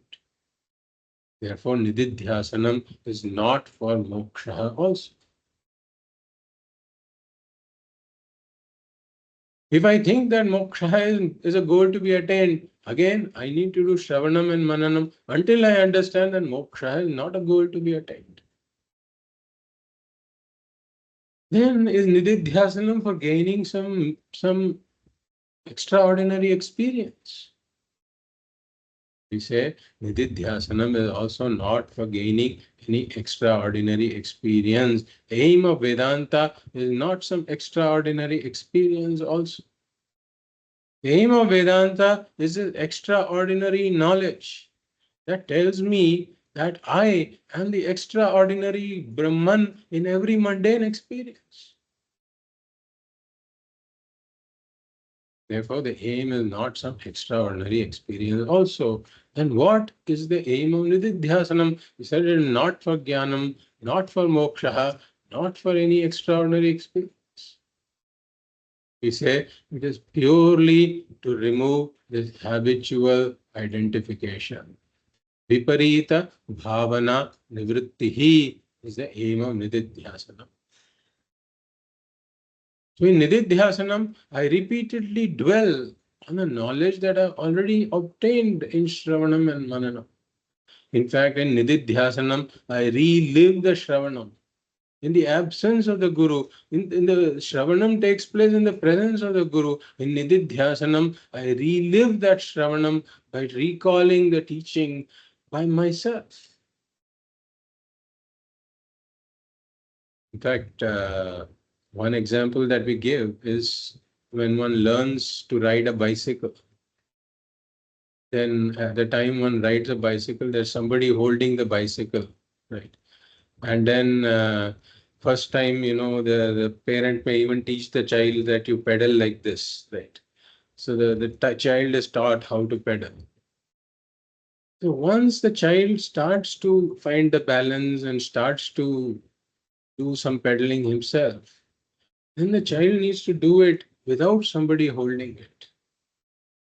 Therefore, Nididhyasanam is not for moksha also. If I think that moksha is a goal to be attained, again, I need to do Shravanam and Mananam until I understand that moksha is not a goal to be attained. Then is Nididhyasanam for gaining some extraordinary experience? We say Nididhyasanam is also not for gaining any extraordinary experience. The aim of Vedanta is not some extraordinary experience also. The aim of Vedanta is an extraordinary knowledge that tells me that I am the extraordinary Brahman in every mundane experience. Therefore, the aim is not some extraordinary experience also. And what is the aim of Nididhyasanam? We said it is not for jnanam, not for moksha, not for any extraordinary experience. We say it is purely to remove this habitual identification. Viparita bhavana nivrittihi is the aim of Nididhyasanam. So in Nididhyasanam, I repeatedly dwell on the knowledge that I've already obtained in Shravanam and Mananam. In fact, in Nididhyasanam, I relive the Shravanam. In the absence of the Guru, in the Shravanam takes place in the presence of the Guru. In Nididhyasanam, I relive that Shravanam by recalling the teaching by myself. In fact, one example that we give is when one learns to ride a bicycle. Then at the time one rides a bicycle, there's somebody holding the bicycle, right? And then first time, the parent may even teach the child that you pedal like this, right? So the child is taught how to pedal. So once the child starts to find the balance and starts to do some pedaling himself, then the child needs to do it without somebody holding it,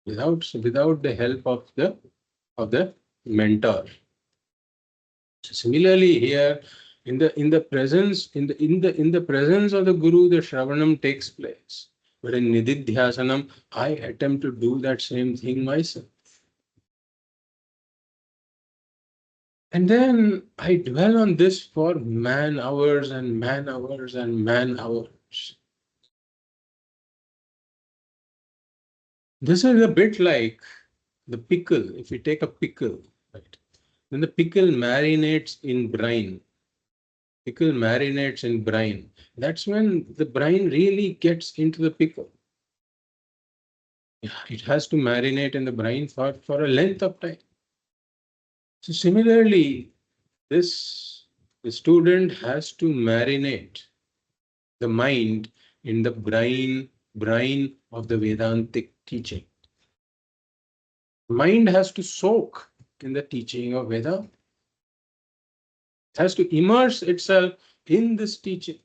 without the help of the mentor. So similarly here, in the presence of the Guru, the Shravanam takes place. But in Nididhyasanam, I attempt to do that same thing myself. And then I dwell on this for man hours and man hours and man hours. This is a bit like the pickle. If you take a pickle, right, then the pickle marinates in brine. Pickle marinates in brine. That's when the brine really gets into the pickle. It has to marinate in the brine for a length of time. So similarly, the student has to marinate the mind in the brine of the Vedantic teaching. Mind has to soak in the teaching of Vedanta. It has to immerse itself in this teaching.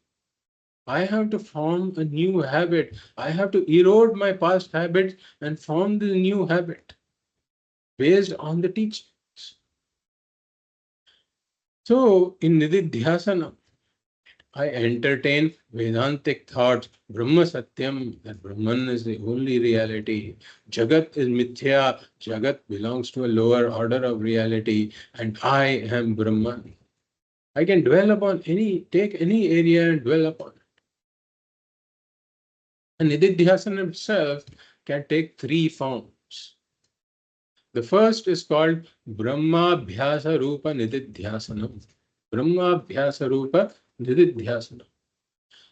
I have to form a new habit. I have to erode my past habits and form the new habit based on the teachings. So in Nididhyasanam, I entertain Vedantic thoughts, Brahma Satyam, that Brahman is the only reality. Jagat is Mithya, Jagat belongs to a lower order of reality, and I am Brahman. I can dwell upon take any area and dwell upon it. And Nididhyasanam itself can take three forms. The first is called Brahmabhyasa Rupa Nididhyasanam. Brahmabhyasa Rupa Nididhyasanam.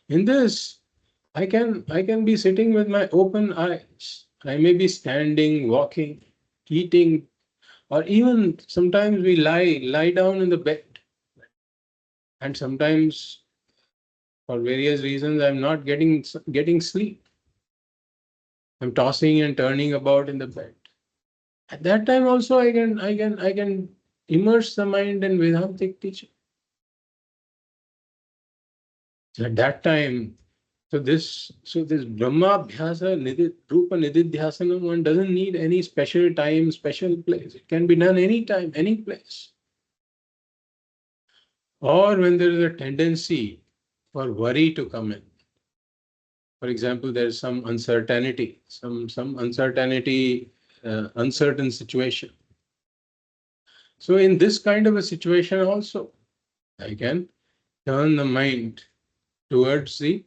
In this, I can be sitting with my open eyes. I may be standing, walking, eating, or even sometimes we lie down in the bed. And sometimes, for various reasons, I'm not getting sleep. I'm tossing and turning about in the bed. At that time also I can immerse the mind in Vedantic teaching. So at that time, so this Brahma Abhyasa Rupa Nididhyasanam, one doesn't need any special time, special place. It can be done anytime, any place. Or when there is a tendency for worry to come in. For example, there is some uncertainty, some uncertainty, uncertain situation. So in this kind of a situation also, I can turn the mind towards the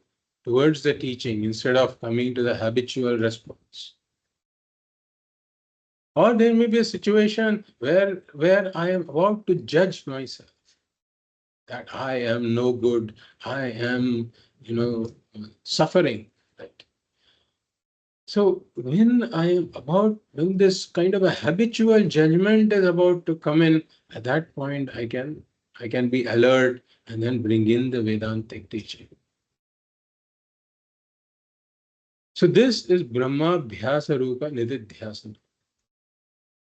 teaching instead of coming to the habitual response. Or there may be a situation where I am about to judge myself, that I am no good, I am, suffering. Right? So when this kind of a habitual judgment is about to come in, at that point I can be alert and then bring in the Vedantic teaching. So this is Brahma Bhyasa Rupa Nididhyasana.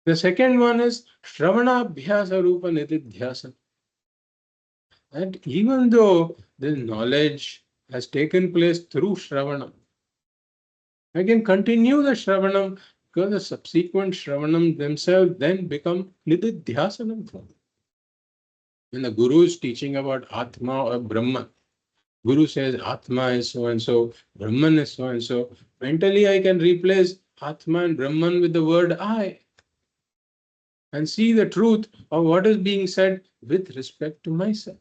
The second one is Shravana Bhyasa Rupa Nididhyasana. And even though the knowledge has taken place through Shravanam, I can continue the Shravanam because the subsequent Shravanam themselves then become Nididhyasanam for me. When the Guru is teaching about Atma or Brahman, Guru says Atma is so and so, Brahman is so and so. Mentally, I can replace Atma and Brahman with the word I and see the truth of what is being said with respect to myself.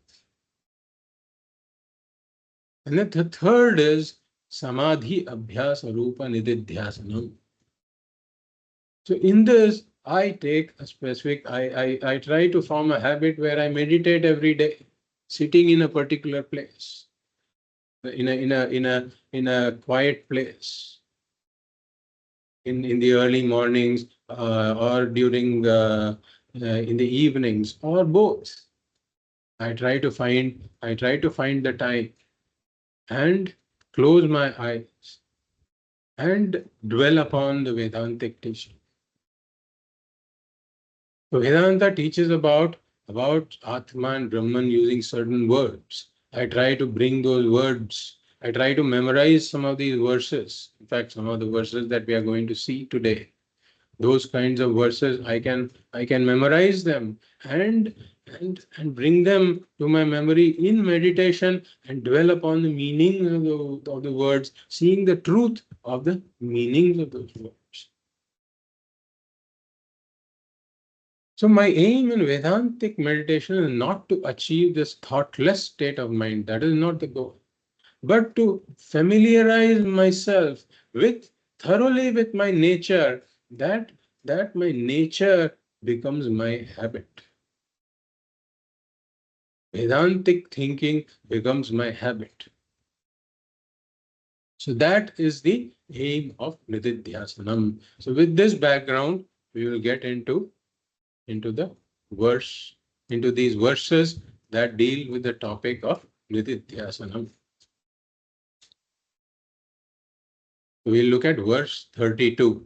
And then the third is Samadhi Abhyasa Rupa Nididhyasanam. So in this, I take a specific, I try to form a habit where I meditate every day, sitting in a particular place, in a quiet place, in the early mornings or during in the evenings or both. I try to find the time and close my eyes and dwell upon the Vedantic teaching. So Vedanta teaches about Atma and Brahman using certain words. I try to bring those words. I try to memorize some of these verses. In fact, some of the verses that we are going to see today, those kinds of verses, I can memorize them and bring them to my memory in meditation and dwell upon the meaning of the words, seeing the truth of the meanings of those words. So my aim in Vedantic meditation is not to achieve this thoughtless state of mind. That is not the goal. But to familiarize myself thoroughly with my nature, that my nature becomes my habit. Vedantic thinking becomes my habit. So that is the aim of Nididhyasanam. So with this background, we will get into these verses that deal with the topic of Nididhyasanam. We'll look at verse 32.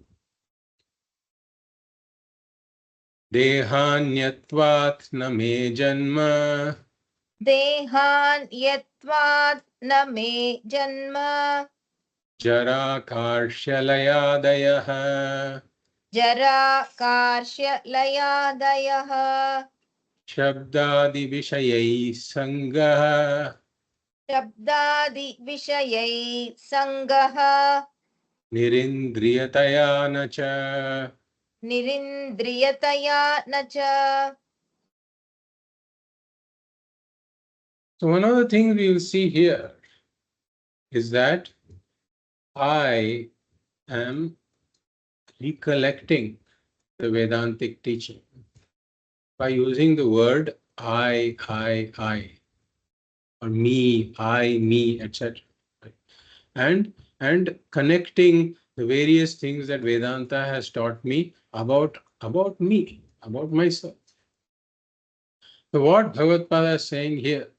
Dehanyatvat na me janma. Dehanyatvat na me janma. Jara karshalayadayah. Jara karshalayadayah. Shabdadi vishayai sangah. शब्दादि विषयै सङ्गः निरिन्द्रियतया न च. निरिन्द्रियतया न च. So one of the things we will see here is that I am recollecting the Vedantic teaching by using the word I, or me, I, me, etc. And connecting the various things that Vedanta has taught me about me, about myself. So what Bhagavad is saying here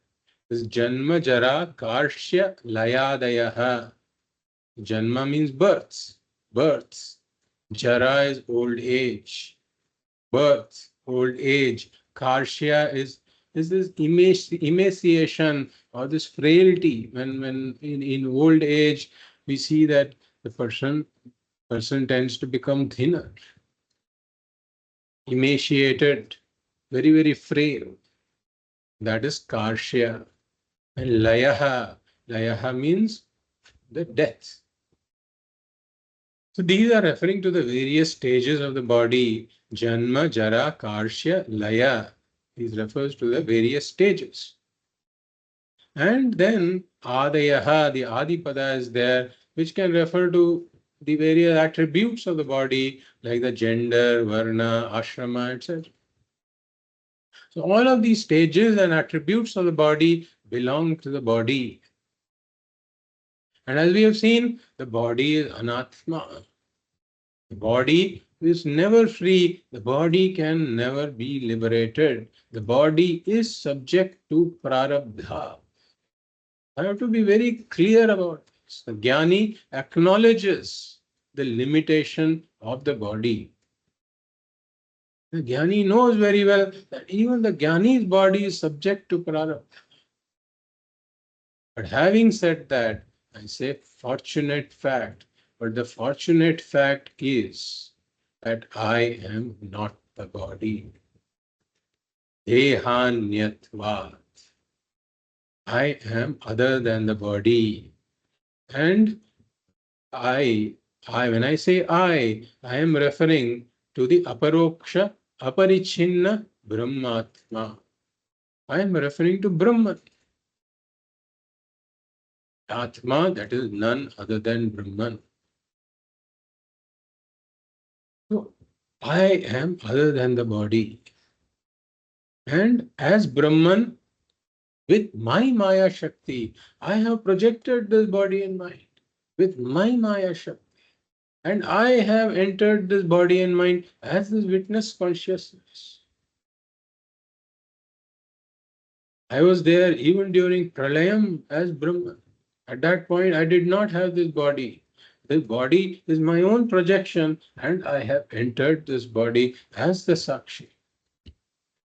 is Janma Jara Karshya Layadayaha. Janma means births. Jara is old age. Birth, old age. Karshya is this emaciation or this frailty. When in old age we see that the person tends to become thinner, emaciated, very, very frail. That is Karshya. And Layaha means the death. So these are referring to the various stages of the body. Janma, Jara, Karshya, Laya. These refers to the various stages. And then Adayaha, the Adipada is there, which can refer to the various attributes of the body, like the gender, varna, ashrama, etc. So all of these stages and attributes of the body belong to the body. And as we have seen, the body is anatma. The body is never free. The body can never be liberated. The body is subject to prarabdha. I have to be very clear about this. The Jnani acknowledges the limitation of the body. The Jnani knows very well that even the Jnani's body is subject to prarabdha. But having said that, I say fortunate fact. But the fortunate fact is that I am not the body. Dehanyatvat. I am other than the body. And when I say I am referring to the aparoksha, aparichinna brahmatma. I am referring to Brahman. Atma, that is none other than Brahman. So, I am other than the body. And as Brahman, with my Maya Shakti, I have projected this body and mind. With my Maya Shakti. And I have entered this body and mind as this witness consciousness. I was there even during Pralayam as Brahman. At that point, I did not have this body. This body is my own projection, and I have entered this body as the Sakshi.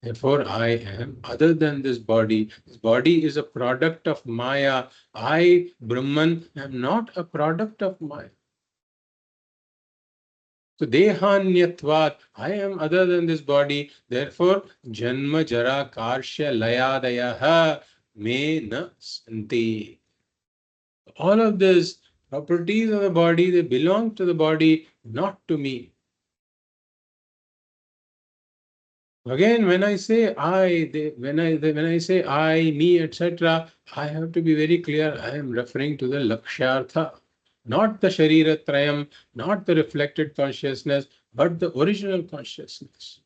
Therefore, I am other than this body. This body is a product of Maya. I, Brahman, am not a product of Maya. So, dehanyatvat, I am other than this body. Therefore, janma, jara, karshya, layadayaha me na santi. All of these properties of the body, they belong to the body, not to me. Again, when I say when I say I, me, etc., I have to be very clear. I am referring to the lakshyartha, not the śarīra trayam, not the reflected consciousness, but the original consciousness.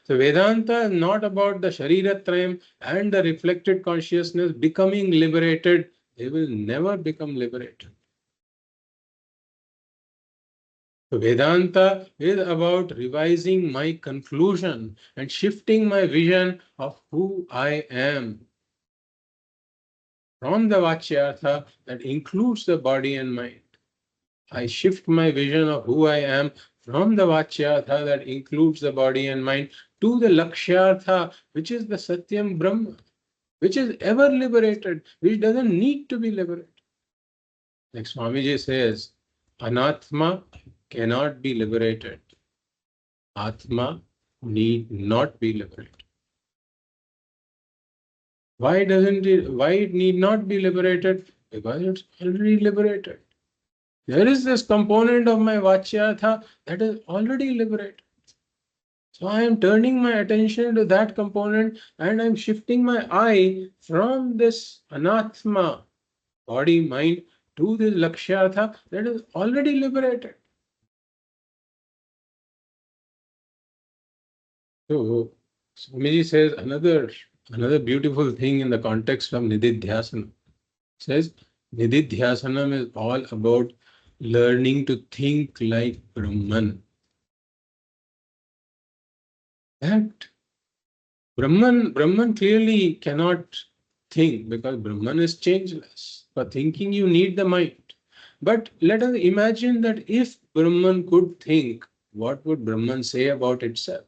So Vedanta is not about the śarīra trayam and the reflected consciousness becoming liberated. They will never become liberated. So Vedanta is about revising my conclusion and shifting my vision of who I am from the Vachyartha that includes the body and mind. I shift my vision of who I am from the Vachyartha that includes the body and mind to the Lakshyartha, which is the Satyam Brahma, which is ever liberated, which doesn't need to be liberated. Like Swamiji says, Anatma cannot be liberated. Atma need not be liberated. Why it need not be liberated? Because it's already liberated. There is this component of my vachyatha that is already liberated. So I am turning my attention to that component and I'm shifting my eye from this anatma, body, mind, to this lakshyatha that is already liberated. So Swamiji says another beautiful thing in the context of Nididhyasanam. Says Nididhyasanam is all about learning to think like Brahman. That Brahman clearly cannot think because Brahman is changeless. For thinking, you need the mind. But let us imagine that if Brahman could think, what would Brahman say about itself?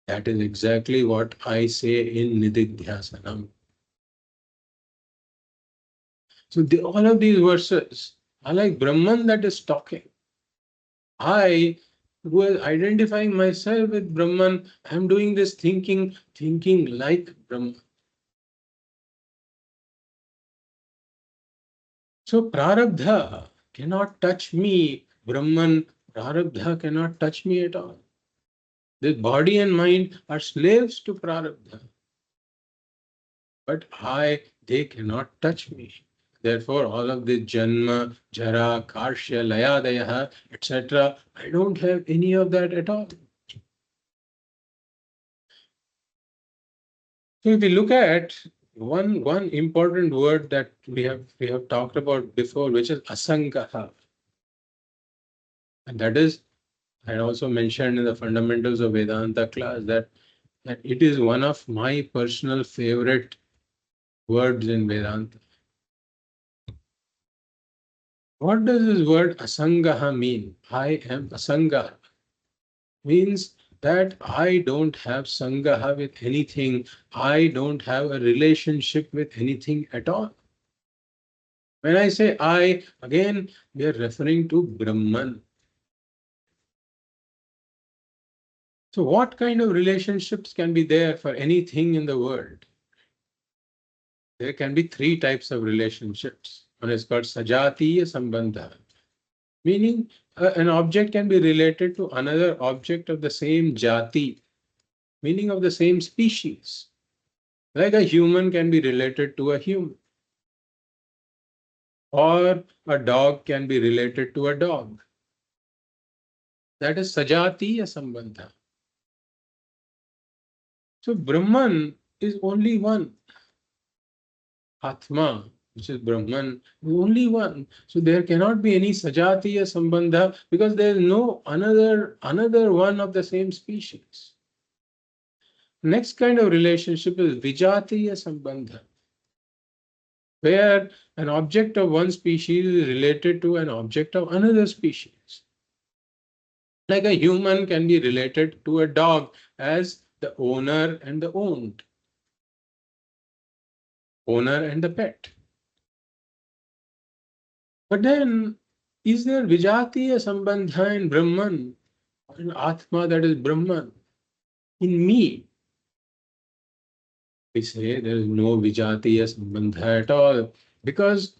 That is exactly what I say in Nididhyasanam. So all of these verses are like Brahman that is talking. I, who is identifying myself with Brahman, I am doing this thinking like Brahman. So prarabdha cannot touch me. Brahman, prarabdha cannot touch me at all. This body and mind are slaves to prarabdha. But they cannot touch me. Therefore, all of the janma, jara, karshya, layadaya, etc., I don't have any of that at all. So if we look at one important word that we have talked about before, which is asangaha, and that is I also mentioned in the fundamentals of Vedanta class that it is one of my personal favorite words in Vedanta. What does this word asangaha mean? I am asangaha. Means that I don't have sangaha with anything. I don't have a relationship with anything at all. When I say I, again, we are referring to Brahman. So what kind of relationships can be there for anything in the world? There can be three types of relationships. One is called sajatiya sambandha, meaning an object can be related to another object of the same jati, meaning of the same species. Like a human can be related to a human, or a dog can be related to a dog. That is sajatiya sambandha. So Brahman is only one. Atma, which is Brahman, is only one. So there cannot be any sajatiya sambandha because there is no another one of the same species. Next kind of relationship is vijatiya sambandha, where an object of one species is related to an object of another species. Like a human can be related to a dog as the owner and the owned, owner and the pet. But then, is there vijatiya sambandha in Brahman, in Atma that is Brahman? In me, we say there is no vijatiya sambandha at all because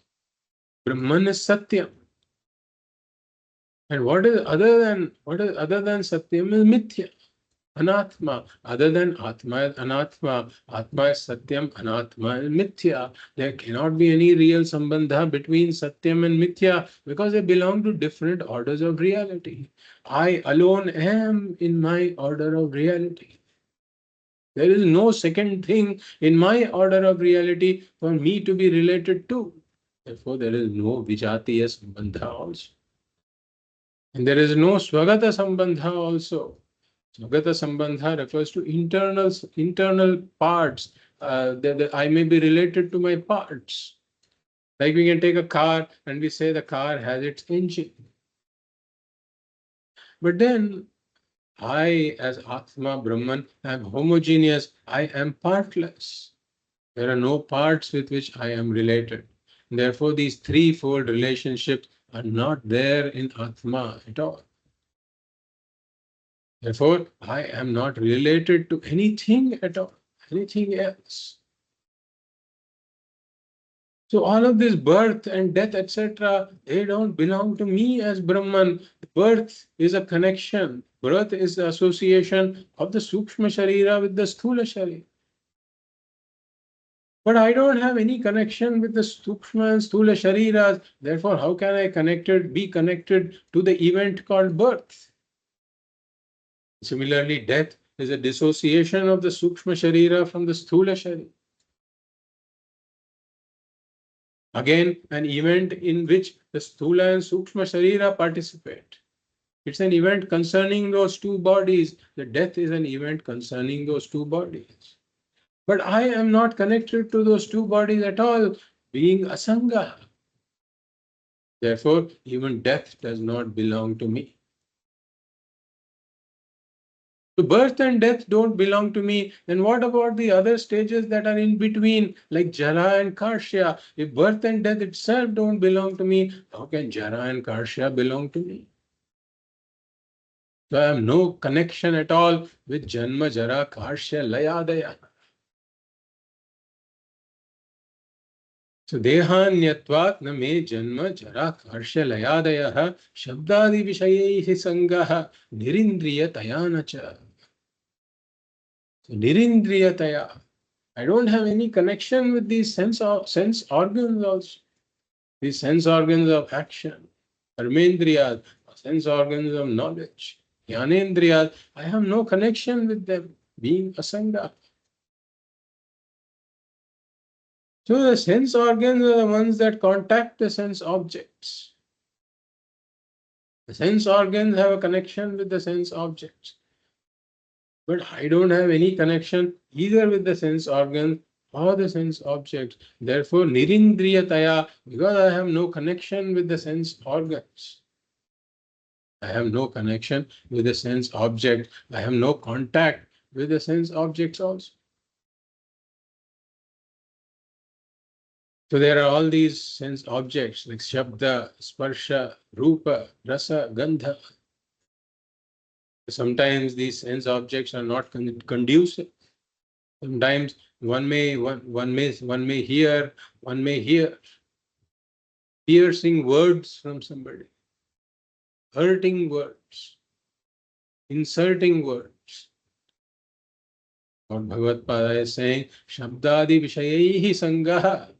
Brahman is Satyam. And what is other than Satyam is Mithya. Anatma. Other than Atma is Anatma. Atma is Satyam, Anatma is Mithya. There cannot be any real sambandha between Satyam and Mithya because they belong to different orders of reality. I alone am in my order of reality. There is no second thing in my order of reality for me to be related to. Therefore, there is no Vijatiya Sambandha also. And there is no Swagata Sambandha also. Swagata Sambandha refers to internal parts. That I may be related to my parts. Like we can take a car and we say the car has its engine. But then I, as Atma Brahman, am homogeneous. I am partless. There are no parts with which I am related. Therefore, these threefold relationships are not there in Atma at all. Therefore, I am not related to anything at all. anything else. So all of this birth and death, etc., they don't belong to me as Brahman. Birth is a connection. Birth is the association of the sūkṣma śarīra with the sthula śarīra. But I don't have any connection with the sūkṣma and sthula śarīras. Therefore, how can I be connected to the event called birth? Similarly, death is a dissociation of the sūkṣma śarīra from the sthula śarīra. Again, an event in which the sthula and sūkṣma śarīra participate. It's an event concerning those two bodies. The death is an event concerning those two bodies. But I am not connected to those two bodies at all, being asanga. Therefore, even death does not belong to me. So birth and death don't belong to me. Then what about the other stages that are in between, like jara and karshya? If birth and death itself don't belong to me, how can jara and karshya belong to me? So I have no connection at all with janma, jara, karshya, layadaya. So dehanyatvat na me janma, jara, karshya, layadaya shabdadi vishayaihi sangaha nirindriyatayanacha. So nirindriyataya. I don't have any connection with these sense organs also. These sense organs of action. Karmendriyas, sense organs of knowledge. Jnanendriyas, I have no connection with them, being asanga. So the sense organs are the ones that contact the sense objects. The sense organs have a connection with the sense objects. But I don't have any connection either with the sense organs or the sense objects. Therefore, nirindriyataya, because I have no connection with the sense organs. I have no connection with the sense object. I have no contact with the sense objects also. So there are all these sense objects like shabda, sparsha, rupa, rasa, gandha. Sometimes these sense objects are not conducive. Sometimes one may hear piercing words from somebody, hurting words, insulting words. What Bhagavad is saying, Shabdadi Vishayaihi Sangaha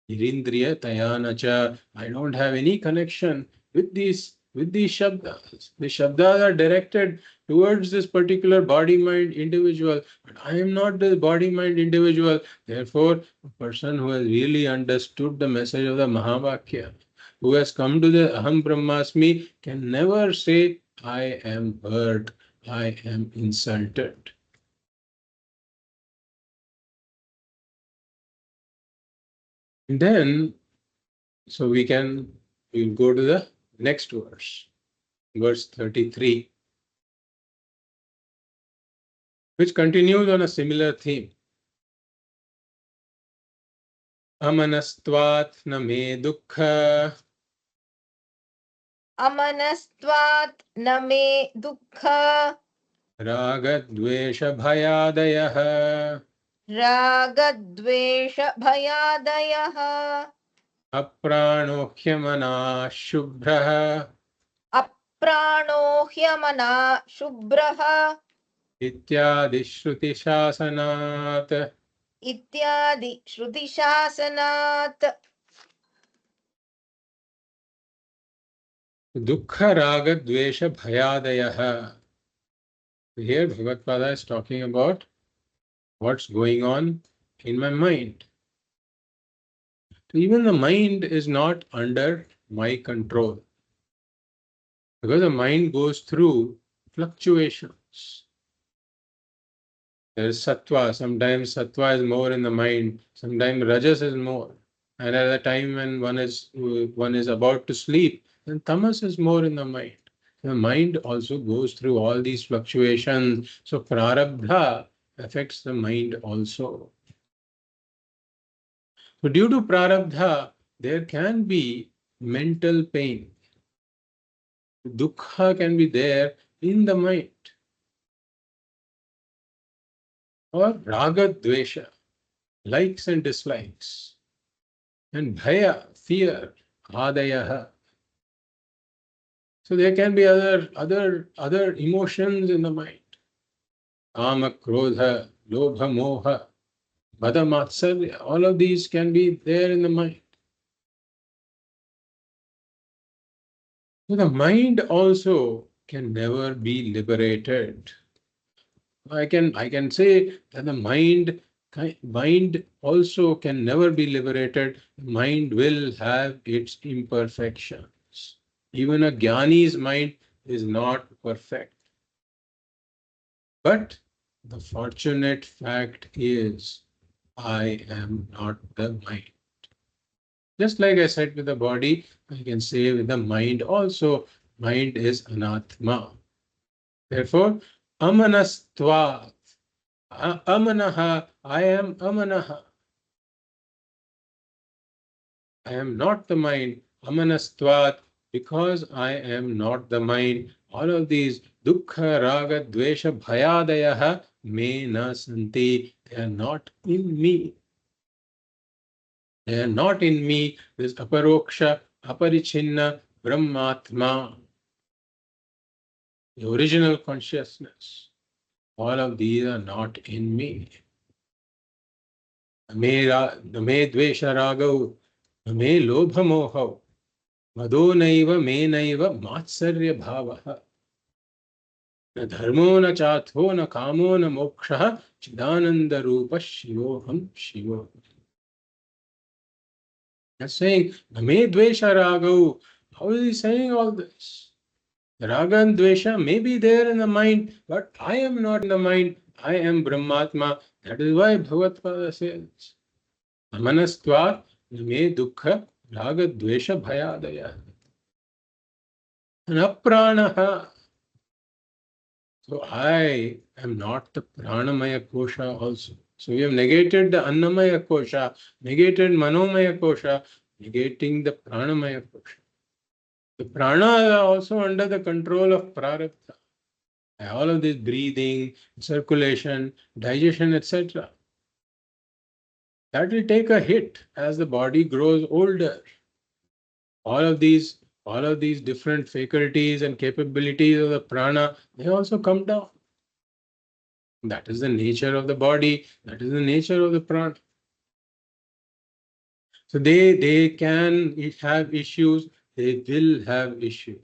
Nirindriya Tayanacha. I don't have any connection with these shabdas. The shabdas are directed towards this particular body-mind individual, but I am not the body-mind individual. Therefore, a person who has really understood the message of the Mahavakya, who has come to the Aham Brahmasmi, can never say, I am hurt, I am insulted. And then, so we'll go to the next verse 33, which continues on a similar theme. Amanastvat na me dukkha. Amanastvat na me dukkha. Ragadvesha bhayadayah. Ragadvesha bhayadayah. Aprano hyamana shubhrah. Aprano hyamana shubhrah. Ityadi shruti shasanat. Ityadi shruti shasanat. Dukkha ragadvesha bhayadayah. Here Bhagavad is talking about what's going on in my mind. So even the mind is not under my control, because the mind goes through fluctuations. There is sattva. Sometimes sattva is more in the mind. Sometimes rajas is more. And at the time when one is about to sleep, then tamas is more in the mind. The mind also goes through all these fluctuations. So prarabdha affects the mind also. So due to prarabdha, there can be mental pain. Dukkha can be there in the mind. or raga dvesha, likes and dislikes, and bhaya, fear, adayaha. So there can be other emotions in the mind. Kama, krodha, lobha, moha, mada, matsarya. All of these can be there in the mind. So the mind also can never be liberated. I can say that the mind also can never be liberated. The mind will have its imperfections. Even a jnani's mind is not perfect. But the fortunate fact is, I am not the mind. Just like I said with the body, I can say with the mind also, mind is anatma. Therefore, amanastva, amanaha, I am amanaha. I am not the mind. Amanastvat, because I am not the mind. All of these dukkha, raga, dvesha, bhayadayaha me na santi. They are not in me. They are not in me. This aparoksha, aparichinna, brahmatma, the original consciousness. All of these are not in me. Me dvesha ragau, me lobha mohau, mado naiva me naiva matsarya bhavaha. न धर्मो न चाथो न कामो न मोक्षः चिदानंद रूप शिवोहम शिवो. That's saying, me dvesha ragau. How is he saying all this? Raga and dvesha may be there in the mind, but I am not in the mind. I am Brahmatma. That is why Bhagavad says, Amanastva me dukkha raga dvesha bhayadaya. And aprāṇah. So I am not the pranamaya kosha also. So we have negated the annamaya kosha, negated manomaya kosha, negating the pranamaya kosha. The prana are also under the control of prarabdha. All of this breathing, circulation, digestion, etc. That will take a hit as the body grows older. All of these different faculties and capabilities of the prana, they also come down. That is the nature of the body. That is the nature of the prana. So they can have issues. They will have issues.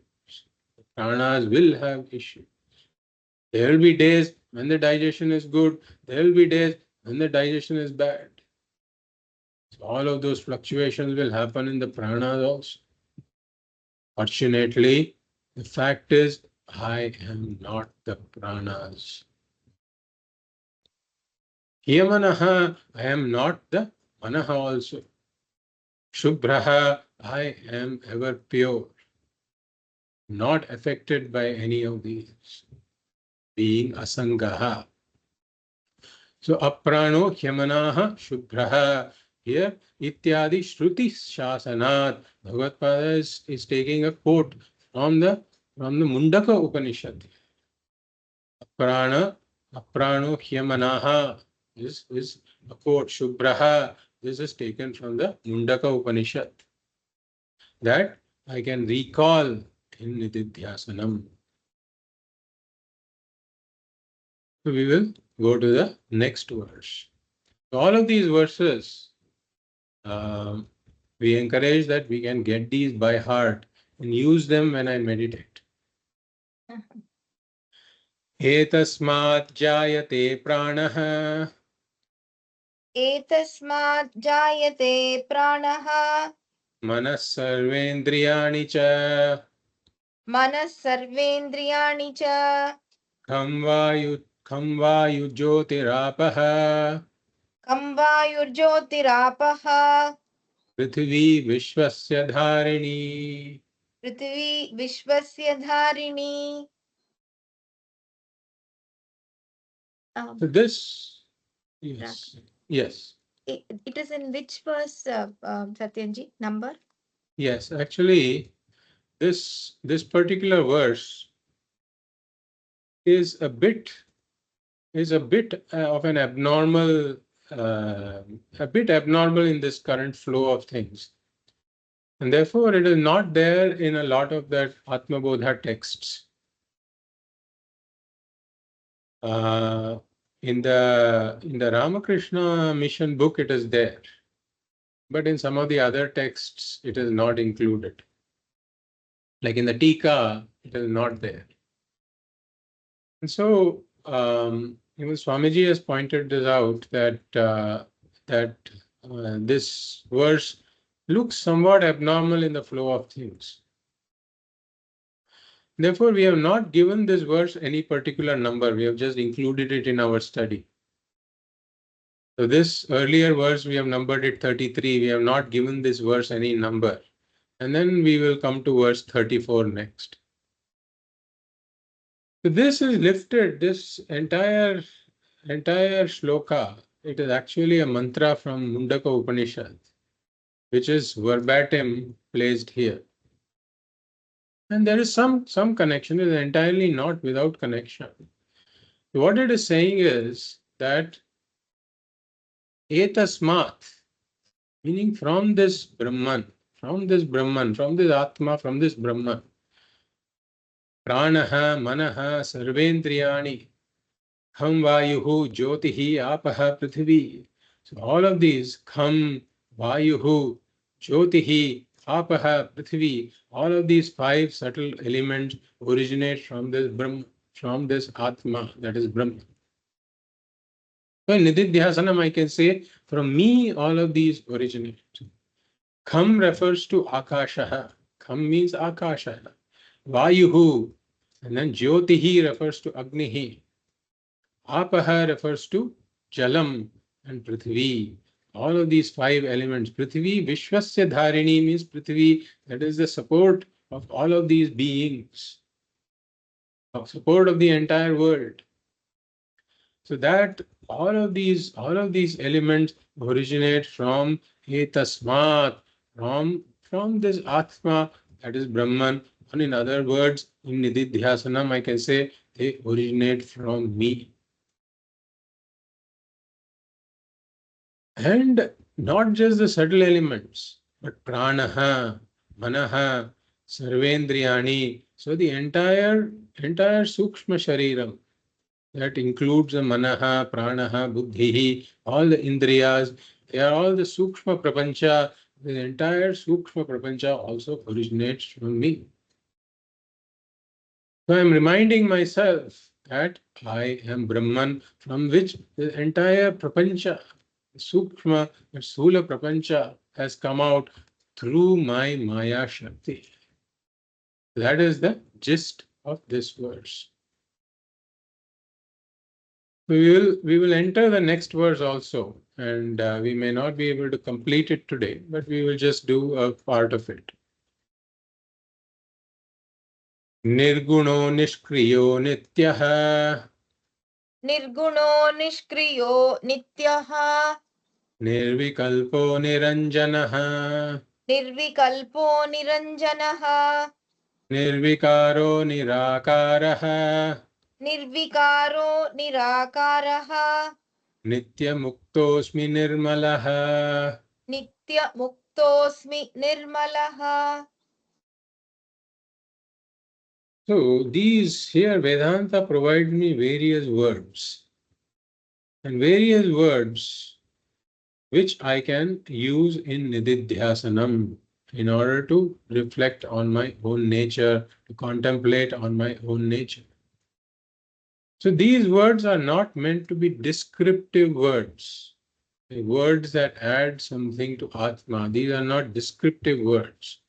The pranas will have issues. There will be days when the digestion is good. There will be days when the digestion is bad. So all of those fluctuations will happen in the pranas also. Fortunately, the fact is, I am not the pranas. Yamanaha, I am not the manaha also. Shubhraha, I am ever pure, not affected by any of these, being asangaha. So aprano hyamanaha shubhraha. Here, ityadi shruti shasanat. Bhagavad is taking a quote from the Muṇḍaka Upaniṣad. Aprano hyamanaha. This is a quote. Shubhraha. This is taken from the Muṇḍaka Upaniṣad. That I can recall in Nididhyasanam. So we will go to the next verse. So all of these verses, we encourage that we can get these by heart and use them when I meditate. Etasmat jayate prāṇah. एतस्मात् जायते प्राणः Manas sarvendriyani cha. मनः सर्वेन्द्रियाणि च Kham vayu jyotirapah. कं वायुर्ज्योतिरापः Prithvi vishvasya dharini. पृथिवी विश्वस्य धारिणी. So this, yes. It is in which verse, Satyanji? Number? Yes, actually, this particular verse is a bit is a bit of an abnormal, a bit abnormal in this current flow of things. And therefore, it is not there in a lot of that Atma Bodha texts. In the Ramakrishna mission book, it is there, but in some of the other texts, it is not included. Like in the Tika, it is not there. And so, even Swamiji has pointed this out that this verse looks somewhat abnormal in the flow of things. Therefore, we have not given this verse any particular number. We have just included it in our study. So this earlier verse, we have numbered it 33. We have not given this verse any number. And then we will come to verse 34 next. So this is lifted, this entire shloka, it is actually a mantra from Muṇḍaka Upaniṣad, which is verbatim placed here. And there is some connection, it is entirely not without connection. What it is saying is that etasmat, meaning from this Brahman, from this Atma, from this Brahman, prāṇah, manaha, sarvendriyāni, kham vayuhu, jyotihi, apaha, prithvi. So all of these, kham, vayuhu, jyotihi, apaha, prithvi, all of these 5 subtle elements originate from this Brahman, from this Atma, that is Brahman. So in Nididhyasanam, I can say, from me, all of these originate. Kham refers to akashaha. Kham means akashaha. Vayuhu, and then jyotihi refers to agnihi. Apaha refers to jalam, and prithvi. All of these 5 elements. Prithvi, vishwasya dharini means prithvi, that is the support of all of these beings, of support of the entire world. So that all of these elements originate from etasmat, from this Atma, that is Brahman. And in other words, in Nididhyasanam, I can say they originate from me. And not just the subtle elements, but prāṇah, manaha, sarvendriyāni. So the entire sūkṣma śarīram, that includes the manaha, prāṇah, buddhihi, all the indriyas, they are all the sūkṣma prapañcha. The entire sūkṣma prapañcha also originates from me. So I am reminding myself that I am Brahman, from which the entire prapañcha, sūkṣma, the sthula prapañcha has come out through my Maya Shakti. That is the gist of this verse. We will enter the next verse also, and we may not be able to complete it today, but we will just do a part of it. Nirguno nishkriyo nityaha. Nirguno nishkriyo nityaha. Nirvikalpo niranjanaha. Nirvikalpo niranjanaha. Nirvikaro nirakaraha. Nirvikaro nirakaraha. Nitya muktosmi nirmalaha. Nitya muktosmi nirmalaha. So these here Vedanta provides me various words, and various words which I can use in Nididhyasanam in order to reflect on my own nature, to contemplate on my own nature. So these words are not meant to be descriptive words, words that add something to Atma. These are not descriptive words.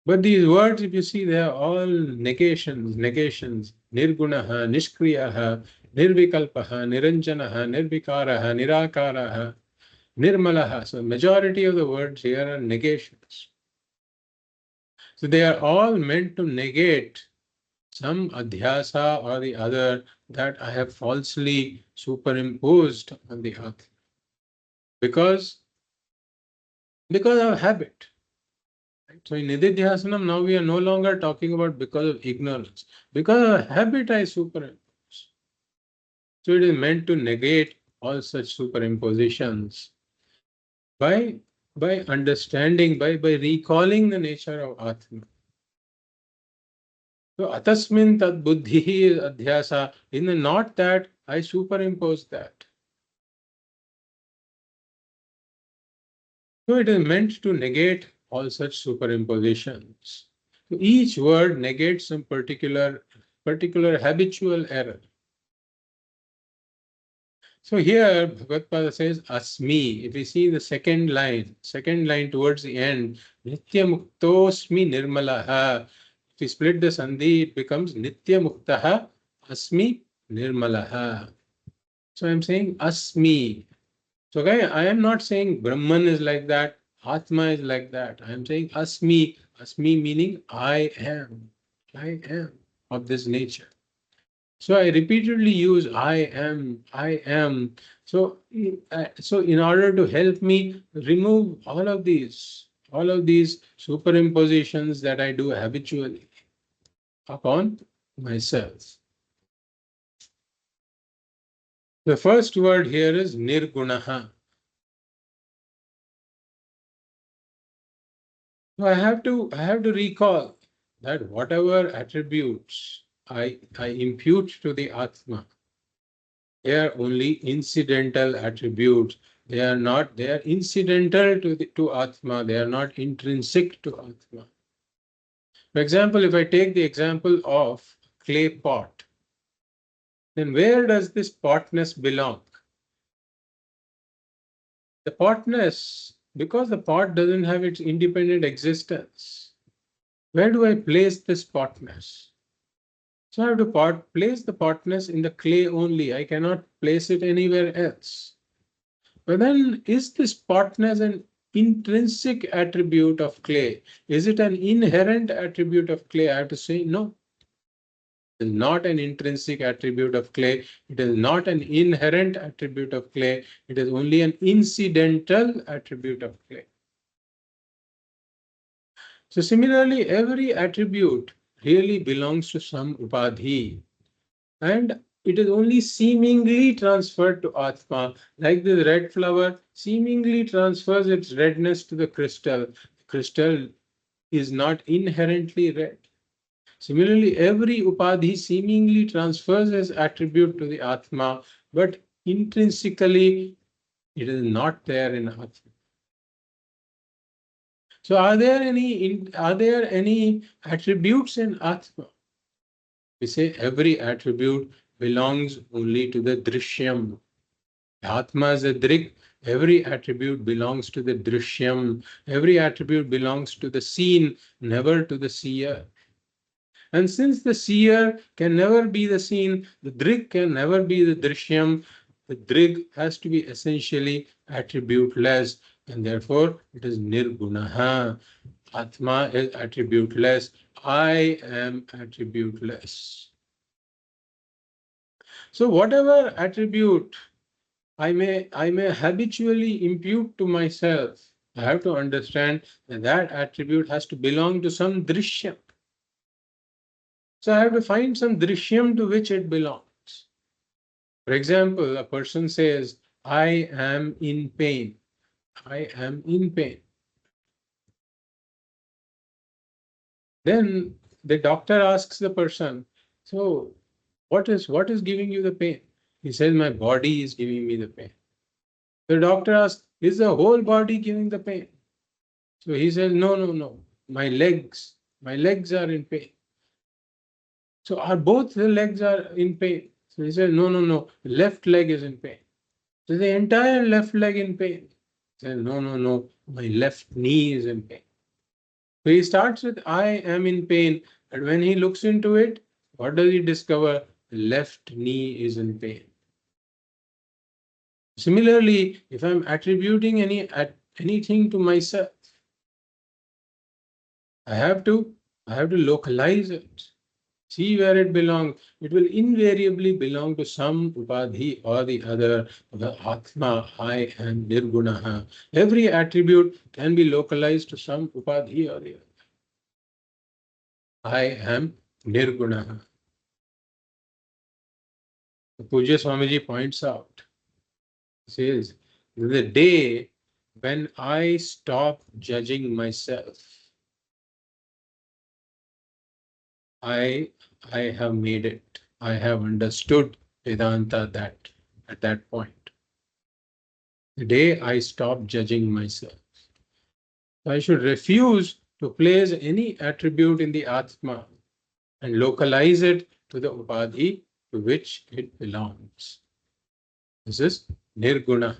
But these words, if you see, they are all negations. Nirgunaha, nishkriyaha, nirvikalpaha, niranjanaha, nirvikaraha, nirakaraha, nirmalaha. So majority of the words here are negations. So they are all meant to negate some adhyasa or the other that I have falsely superimposed on the Atma. Because of habit. So in Nididhyasanam, now we are no longer talking about because of ignorance. Because of habit, I superimpose. So it is meant to negate all such superimpositions by understanding, by recalling the nature of Atma. So atasmin tad buddhi adhyasa, in the not that, I superimpose that. So it is meant to negate all such superimpositions. So each word negates some particular habitual error. So here Bhagavad says asmi. If we see the second line towards the end, nitya muktosmi nirmalaha. If we split the sandhi, it becomes nitya muktaha asmi nirmalaha. So I'm saying asmi. So guys, I am not saying Brahman is like that, Atma is like that. I am saying asmi. Asmi meaning I am of this nature. So I repeatedly use I am, I am. So, so in order to help me remove all of these superimpositions that I do habitually upon myself. The first word here is nirgunaha. So I have to recall that whatever attributes I impute to the Atma, they are only incidental attributes. They are incidental to Atma. They are not intrinsic to Atma. For example, if I take the example of clay pot, then where does this potness belong? The potness, because the pot doesn't have its independent existence. Where do I place this potness? So I have to place the potness in the clay only. I cannot place it anywhere else. But then, is this potness an intrinsic attribute of clay? Is it an inherent attribute of clay? I have to say no. It is not an intrinsic attribute of clay. It is not an inherent attribute of clay. It is only an incidental attribute of clay. So similarly, every attribute really belongs to some upadhi, and it is only seemingly transferred to Atma. Like the red flower seemingly transfers its redness to the crystal. The crystal is not inherently red. Similarly, every upadhi seemingly transfers its attribute to the Atma, but intrinsically it is not there in Atma. So are there any attributes in Atma? We say every attribute belongs only to the drishyam. Atma is a drik. Every attribute belongs to the drishyam. Every attribute belongs to the seen, never to the seer. And since the seer can never be the seen, the drik can never be the drishyam, the drik has to be essentially attributeless, and therefore it is nirgunaha. Atma is attributeless. I am attributeless. So whatever attribute I may habitually impute to myself, I have to understand that that attribute has to belong to some drishyam. So I have to find some drishyam to which it belongs. For example, a person says, I am in pain. I am in pain. Then the doctor asks the person, so what is giving you the pain? He says, my body is giving me the pain. The doctor asks, is the whole body giving the pain? So he says, no, my legs are in pain. So are both the legs are in pain? So he says, no, left leg is in pain. So the entire left leg in pain. He says, no, my left knee is in pain. So he starts with, I am in pain. And when he looks into it, what does he discover? The left knee is in pain. Similarly, if I'm attributing anything to myself, I have to localize it. See where it belongs. It will invariably belong to some upadhi or the other. The Atma, I am nirgunaha. Every attribute can be localized to some upadhi or the other. I am nirgunaha. Pujya Swamiji points out, says, the day when I stop judging myself, I have made it. I have understood Vedanta that at that point. The day I stop judging myself, I should refuse to place any attribute in the Atma and localize it to the Upadhi to which it belongs. This is Nirguna.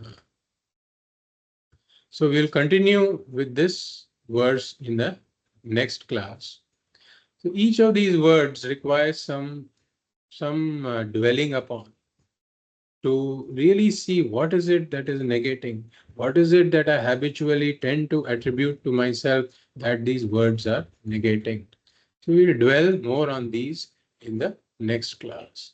So we'll continue with this verse in the next class. So each of these words requires some dwelling upon to really see what is it that is negating, what is it that I habitually tend to attribute to myself that these words are negating. So we'll dwell more on these in the next class.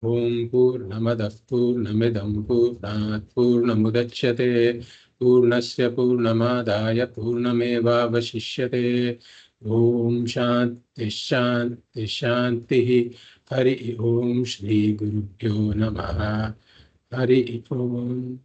Om Purnamadah Purnamidam Purnat Purnamudachyate Purnasya Purnamadaya Purnamevavashishyate. Om Shanti Shanti Shanti. Hari Om Shri Gurubhyo Namaha. Hari Om.